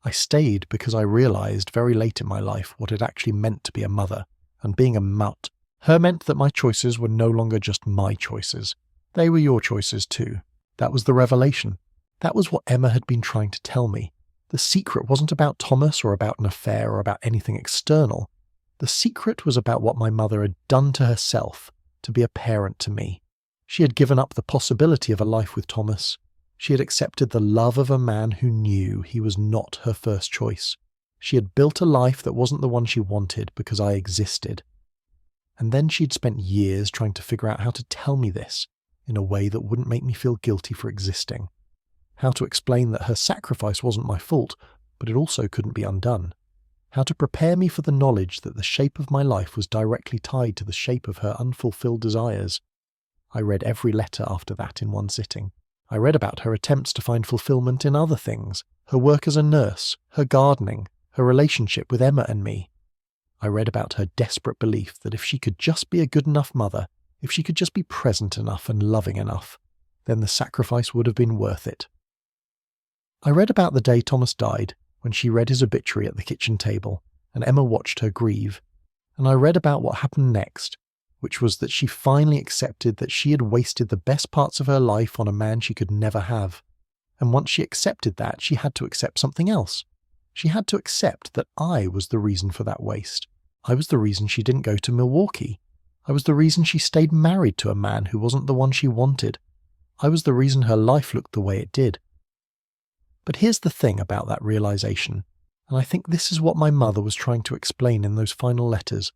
I stayed because I realized very late in my life what it actually meant to be a mother, and being a mutt. Her meant that my choices were no longer just my choices. They were your choices too. That was the revelation. That was what Emma had been trying to tell me. The secret wasn't about Thomas or about an affair or about anything external. The secret was about what my mother had done to herself to be a parent to me. She had given up the possibility of a life with Thomas. She had accepted the love of a man who knew he was not her first choice. She had built a life that wasn't the one she wanted because I existed. And then she'd spent years trying to figure out how to tell me this in a way that wouldn't make me feel guilty for existing. How to explain that her sacrifice wasn't my fault, but it also couldn't be undone. How to prepare me for the knowledge that the shape of my life was directly tied to the shape of her unfulfilled desires. I read every letter after that in one sitting. I read about her attempts to find fulfillment in other things, her work as a nurse, her gardening, her relationship with Emma and me. I read about her desperate belief that if she could just be a good enough mother, if she could just be present enough and loving enough, then the sacrifice would have been worth it. I read about the day Thomas died, when she read his obituary at the kitchen table, and Emma watched her grieve. And I read about what happened next, which was that she finally accepted that she had wasted the best parts of her life on a man she could never have. And once she accepted that, she had to accept something else. She had to accept that I was the reason for that waste. I was the reason she didn't go to Milwaukee. I was the reason she stayed married to a man who wasn't the one she wanted. I was the reason her life looked the way it did. But here's the thing about that realization, and I think this is what my mother was trying to explain in those final letters.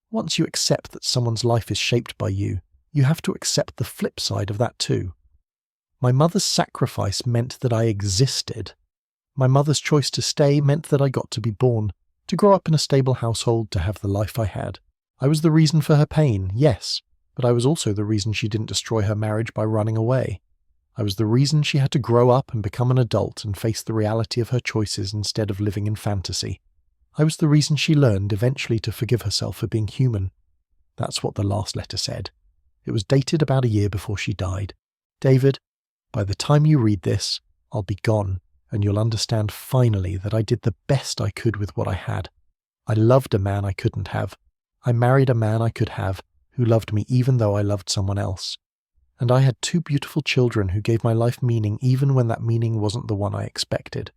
Once you accept that someone's life is shaped by you, you have to accept the flip side of that too. My mother's sacrifice meant that I existed. My mother's choice to stay meant that I got to be born, to grow up in a stable household, to have the life I had. I was the reason for her pain, yes, but I was also the reason she didn't destroy her marriage by running away. I was the reason she had to grow up and become an adult and face the reality of her choices instead of living in fantasy. I was the reason she learned eventually to forgive herself for being human. That's what the last letter said. It was dated about a year before she died. David, by the time you read this, I'll be gone, and you'll understand finally that I did the best I could with what I had. I loved a man I couldn't have. I married a man I could have, who loved me even though I loved someone else. And I had 2 beautiful children who gave my life meaning even when that meaning wasn't the one I expected.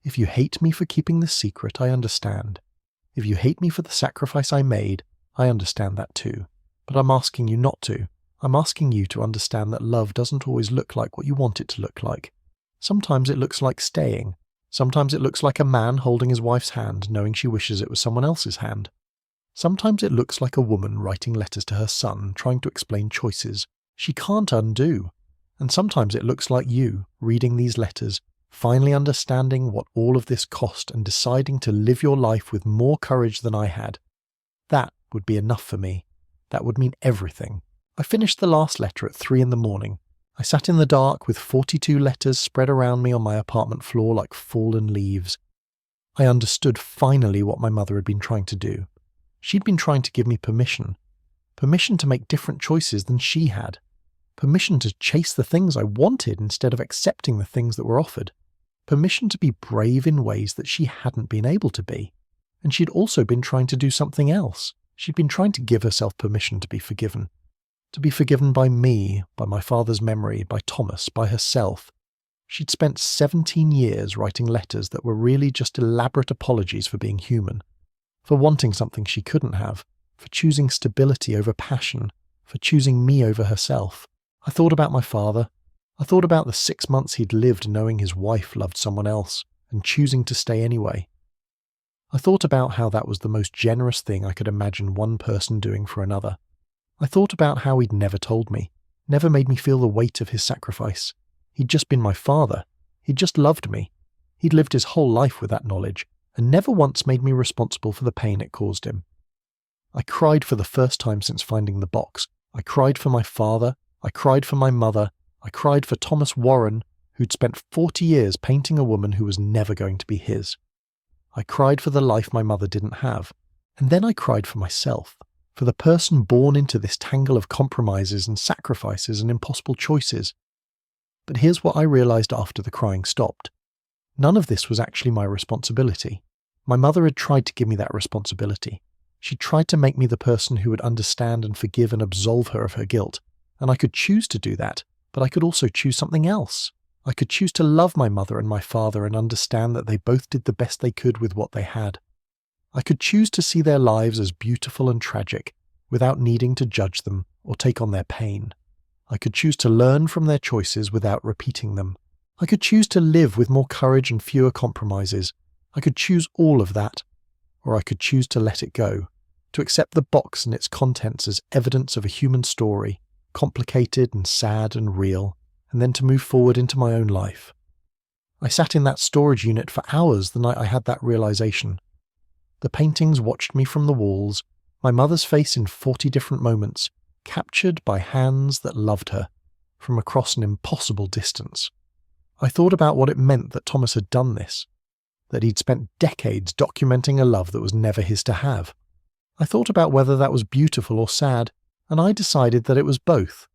If you hate me for keeping this secret, I understand. If you hate me for the sacrifice I made, I understand that too. But I'm asking you not to. I'm asking you to understand that love doesn't always look like what you want it to look like. Sometimes it looks like staying. Sometimes it looks like a man holding his wife's hand, knowing she wishes it was someone else's hand. Sometimes it looks like a woman writing letters to her son, trying to explain choices she can't undo. And sometimes it looks like you, reading these letters, finally understanding what all of this cost and deciding to live your life with more courage than I had. That would be enough for me. That would mean everything. I finished the last letter at 3 a.m. I sat in the dark with 42 letters spread around me on my apartment floor like fallen leaves. I understood finally what my mother had been trying to do. She'd been trying to give me permission. Permission to make different choices than she had. Permission to chase the things I wanted instead of accepting the things that were offered. Permission to be brave in ways that she hadn't been able to be. And she'd also been trying to do something else. She'd been trying to give herself permission to be forgiven. To be forgiven by me, by my father's memory, by Thomas, by herself. She'd spent 17 years writing letters that were really just elaborate apologies for being human, for wanting something she couldn't have, for choosing stability over passion, for choosing me over herself. I thought about my father. I thought about the 6 months he'd lived knowing his wife loved someone else and choosing to stay anyway. I thought about how that was the most generous thing I could imagine one person doing for another. I thought about how he'd never told me, never made me feel the weight of his sacrifice. He'd just been my father. He'd just loved me. He'd lived his whole life with that knowledge, and never once made me responsible for the pain it caused him. I cried for the first time since finding the box. I cried for my father. I cried for my mother. I cried for Thomas Warren, who'd spent 40 years painting a woman who was never going to be his. I cried for the life my mother didn't have. And then I cried for myself, for the person born into this tangle of compromises and sacrifices and impossible choices. But here's what I realized after the crying stopped. None of this was actually my responsibility. My mother had tried to give me that responsibility. She tried to make me the person who would understand and forgive and absolve her of her guilt. And I could choose to do that, but I could also choose something else. I could choose to love my mother and my father and understand that they both did the best they could with what they had. I could choose to see their lives as beautiful and tragic, without needing to judge them or take on their pain. I could choose to learn from their choices without repeating them. I could choose to live with more courage and fewer compromises. I could choose all of that. Or I could choose to let it go, to accept the box and its contents as evidence of a human story, complicated and sad and real, and then to move forward into my own life. I sat in that storage unit for hours the night I had that realization. The paintings watched me from the walls, my mother's face in 40 different moments, captured by hands that loved her, from across an impossible distance. I thought about what it meant that Thomas had done this, that he'd spent decades documenting a love that was never his to have. I thought about whether that was beautiful or sad, and I decided that it was both.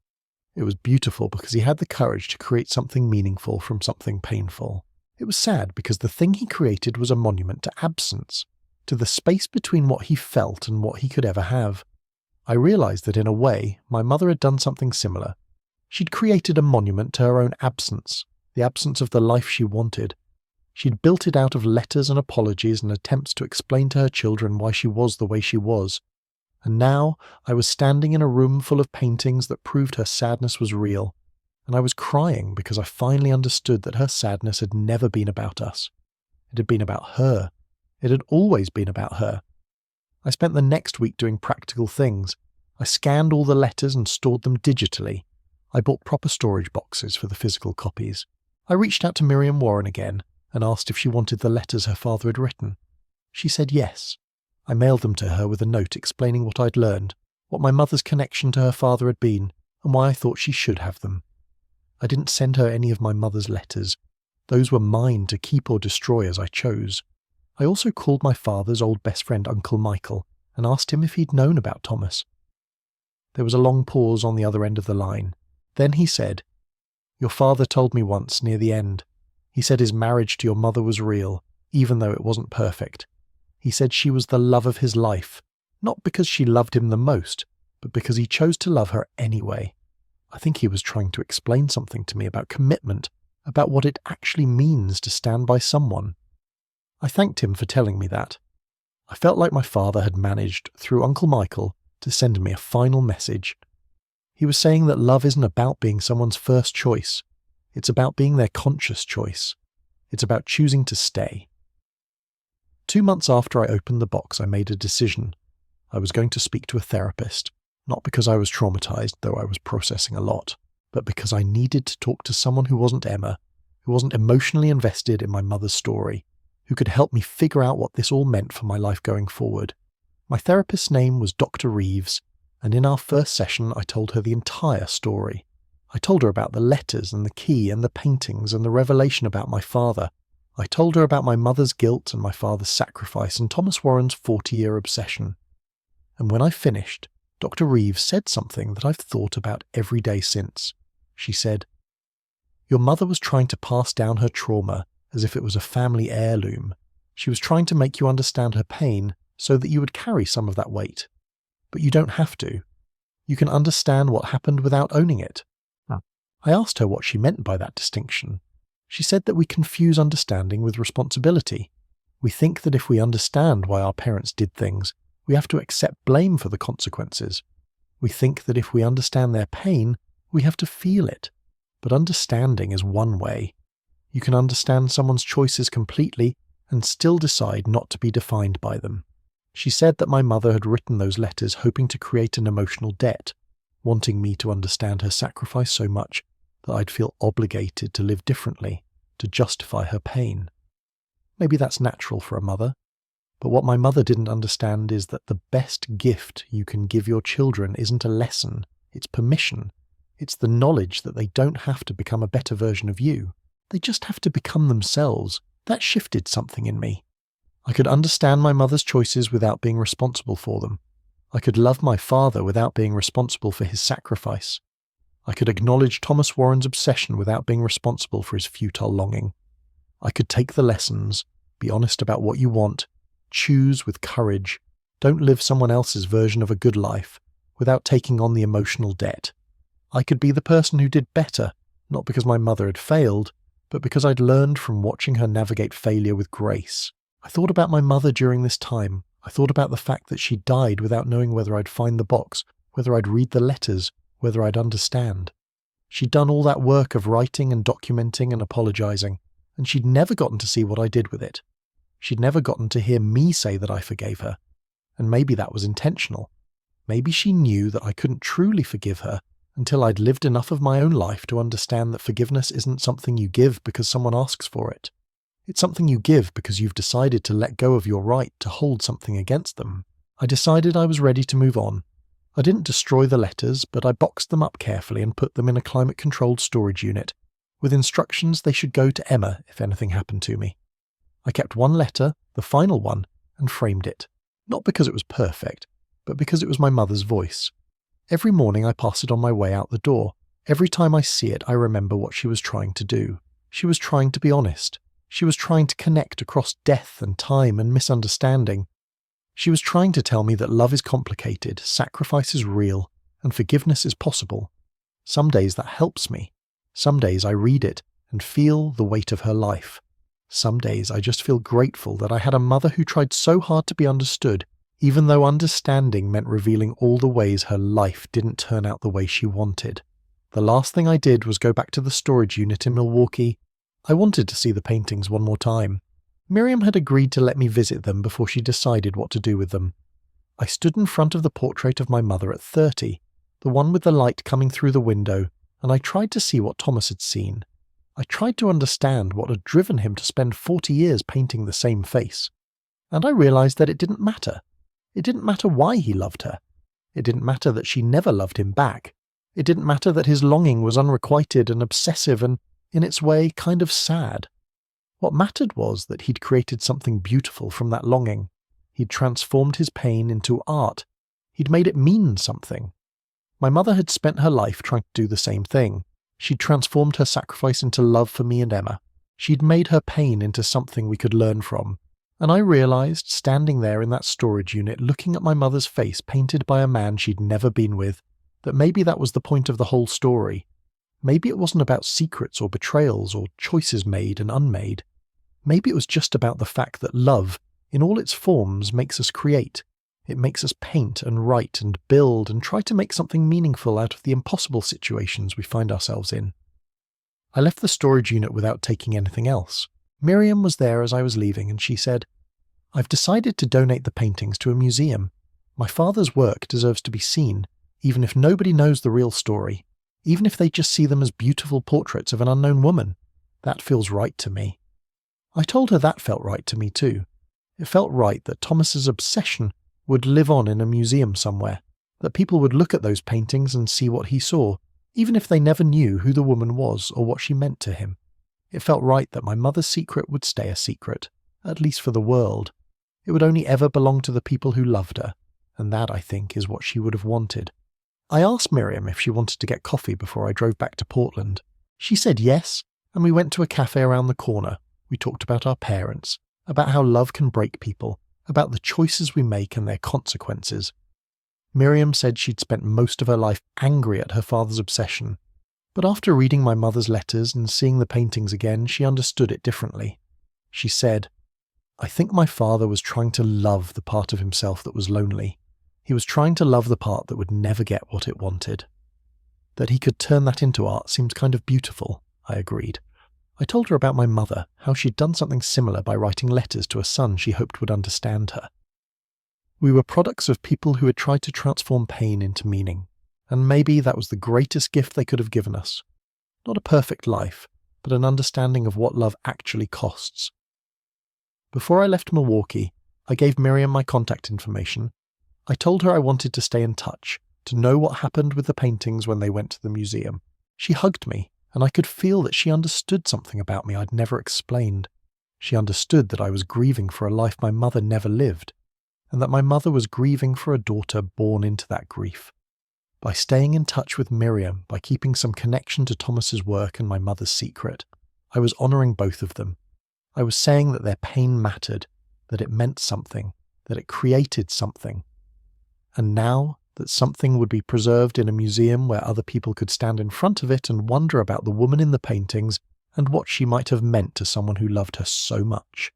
It was beautiful because he had the courage to create something meaningful from something painful. It was sad because the thing he created was a monument to absence, to the space between what he felt and what he could ever have. I realized that in a way, my mother had done something similar. She'd created a monument to her own absence, the absence of the life she wanted. She'd built it out of letters and apologies and attempts to explain to her children why she was the way she was. And now I was standing in a room full of paintings that proved her sadness was real, and I was crying because I finally understood that her sadness had never been about us. It had been about her. It had always been about her. I spent the next week doing practical things. I scanned all the letters and stored them digitally. I bought proper storage boxes for the physical copies. I reached out to Miriam Warren again and asked if she wanted the letters her father had written. She said yes. I mailed them to her with a note explaining what I'd learned, what my mother's connection to her father had been, and why I thought she should have them. I didn't send her any of my mother's letters. Those were mine to keep or destroy as I chose. I also called my father's old best friend Uncle Michael and asked him if he'd known about Thomas. There was a long pause on the other end of the line. Then he said, "Your father told me once near the end. He said his marriage to your mother was real, even though it wasn't perfect. He said she was the love of his life, not because she loved him the most, but because he chose to love her anyway." I think he was trying to explain something to me about commitment, about what it actually means to stand by someone. I thanked him for telling me that. I felt like my father had managed, through Uncle Michael, to send me a final message. He was saying that love isn't about being someone's first choice. It's about being their conscious choice. It's about choosing to stay. 2 months after I opened the box, I made a decision. I was going to speak to a therapist, not because I was traumatized, though I was processing a lot, but because I needed to talk to someone who wasn't Emma, who wasn't emotionally invested in my mother's story, who could help me figure out what this all meant for my life going forward. My therapist's name was Dr. Reeves, and in our first session I told her the entire story. I told her about the letters and the key and the paintings and the revelation about my father. I told her about my mother's guilt and my father's sacrifice and Thomas Warren's 40-year obsession. And when I finished, Dr. Reeves said something that I've thought about every day since. She said, "Your mother was trying to pass down her trauma as if it was a family heirloom. She was trying to make you understand her pain so that you would carry some of that weight. But you don't have to. You can understand what happened without owning it." I asked her what she meant by that distinction. She said that we confuse understanding with responsibility. We think that if we understand why our parents did things, we have to accept blame for the consequences. We think that if we understand their pain, we have to feel it. But understanding is one way. You can understand someone's choices completely and still decide not to be defined by them. She said that my mother had written those letters hoping to create an emotional debt, wanting me to understand her sacrifice so much that I'd feel obligated to live differently, to justify her pain. Maybe that's natural for a mother, but what my mother didn't understand is that the best gift you can give your children isn't a lesson, it's permission. It's the knowledge that they don't have to become a better version of you. They just have to become themselves. That shifted something in me. I could understand my mother's choices without being responsible for them. I could love my father without being responsible for his sacrifice. I could acknowledge Thomas Warren's obsession without being responsible for his futile longing. I could take the lessons, be honest about what you want, choose with courage, don't live someone else's version of a good life, without taking on the emotional debt. I could be the person who did better, not because my mother had failed, but because I'd learned from watching her navigate failure with grace. I thought about my mother during this time. I thought about the fact that she died without knowing whether I'd find the box, whether I'd read the letters, whether I'd understand. She'd done all that work of writing and documenting and apologizing, and she'd never gotten to see what I did with it. She'd never gotten to hear me say that I forgave her. And maybe that was intentional. Maybe she knew that I couldn't truly forgive her until I'd lived enough of my own life to understand that forgiveness isn't something you give because someone asks for it. It's something you give because you've decided to let go of your right to hold something against them. I decided I was ready to move on. I didn't destroy the letters, but I boxed them up carefully and put them in a climate-controlled storage unit, with instructions they should go to Emma if anything happened to me. I kept one letter, the final one, and framed it. Not because it was perfect, but because it was my mother's voice. Every morning I pass it on my way out the door. Every time I see it, I remember what she was trying to do. She was trying to be honest. She was trying to connect across death and time and misunderstanding. She was trying to tell me that love is complicated, sacrifice is real, and forgiveness is possible. Some days that helps me. Some days I read it and feel the weight of her life. Some days I just feel grateful that I had a mother who tried so hard to be understood, even though understanding meant revealing all the ways her life didn't turn out the way she wanted. The last thing I did was go back to the storage unit in Milwaukee. I wanted to see the paintings one more time. Miriam had agreed to let me visit them before she decided what to do with them. I stood in front of the portrait of my mother at 30, the one with the light coming through the window, and I tried to see what Thomas had seen. I tried to understand what had driven him to spend 40 years painting the same face. And I realized that it didn't matter. It didn't matter why he loved her. It didn't matter that she never loved him back. It didn't matter that his longing was unrequited and obsessive and, in its way, kind of sad. What mattered was that he'd created something beautiful from that longing. He'd transformed his pain into art. He'd made it mean something. My mother had spent her life trying to do the same thing. She'd transformed her sacrifice into love for me and Emma. She'd made her pain into something we could learn from. And I realized, standing there in that storage unit, looking at my mother's face painted by a man she'd never been with, that maybe that was the point of the whole story. Maybe it wasn't about secrets or betrayals or choices made and unmade. Maybe it was just about the fact that love, in all its forms, makes us create. It makes us paint and write and build and try to make something meaningful out of the impossible situations we find ourselves in. I left the storage unit without taking anything else. Miriam was there as I was leaving, and she said, "I've decided to donate the paintings to a museum. My father's work deserves to be seen, even if nobody knows the real story, even if they just see them as beautiful portraits of an unknown woman. That feels right to me." I told her that felt right to me too. It felt right that Thomas's obsession would live on in a museum somewhere, that people would look at those paintings and see what he saw, even if they never knew who the woman was or what she meant to him. It felt right that my mother's secret would stay a secret, at least for the world. It would only ever belong to the people who loved her, and that, I think, is what she would have wanted. I asked Miriam if she wanted to get coffee before I drove back to Portland. She said yes, and we went to a cafe around the corner. We talked about our parents, about how love can break people, about the choices we make and their consequences. Miriam said she'd spent most of her life angry at her father's obsession, But after reading my mother's letters and seeing the paintings again, she understood it differently. She said, "I think my father was trying to love the part of himself that was lonely. He was trying to love the part that would never get what it wanted." That he could turn that into art seemed kind of beautiful, I agreed. I told her about my mother, how she'd done something similar by writing letters to a son she hoped would understand her. We were products of people who had tried to transform pain into meaning, and maybe that was the greatest gift they could have given us. Not a perfect life, but an understanding of what love actually costs. Before I left Milwaukee, I gave Miriam my contact information. I told her I wanted to stay in touch, to know what happened with the paintings when they went to the museum. She hugged me, and I could feel that she understood something about me I'd never explained. She understood that I was grieving for a life my mother never lived, and that my mother was grieving for a daughter born into that grief. By staying in touch with Miriam, by keeping some connection to Thomas's work and my mother's secret, I was honouring both of them. I was saying that their pain mattered, that it meant something, that it created something. And now that something would be preserved in a museum where other people could stand in front of it and wonder about the woman in the paintings and what she might have meant to someone who loved her so much.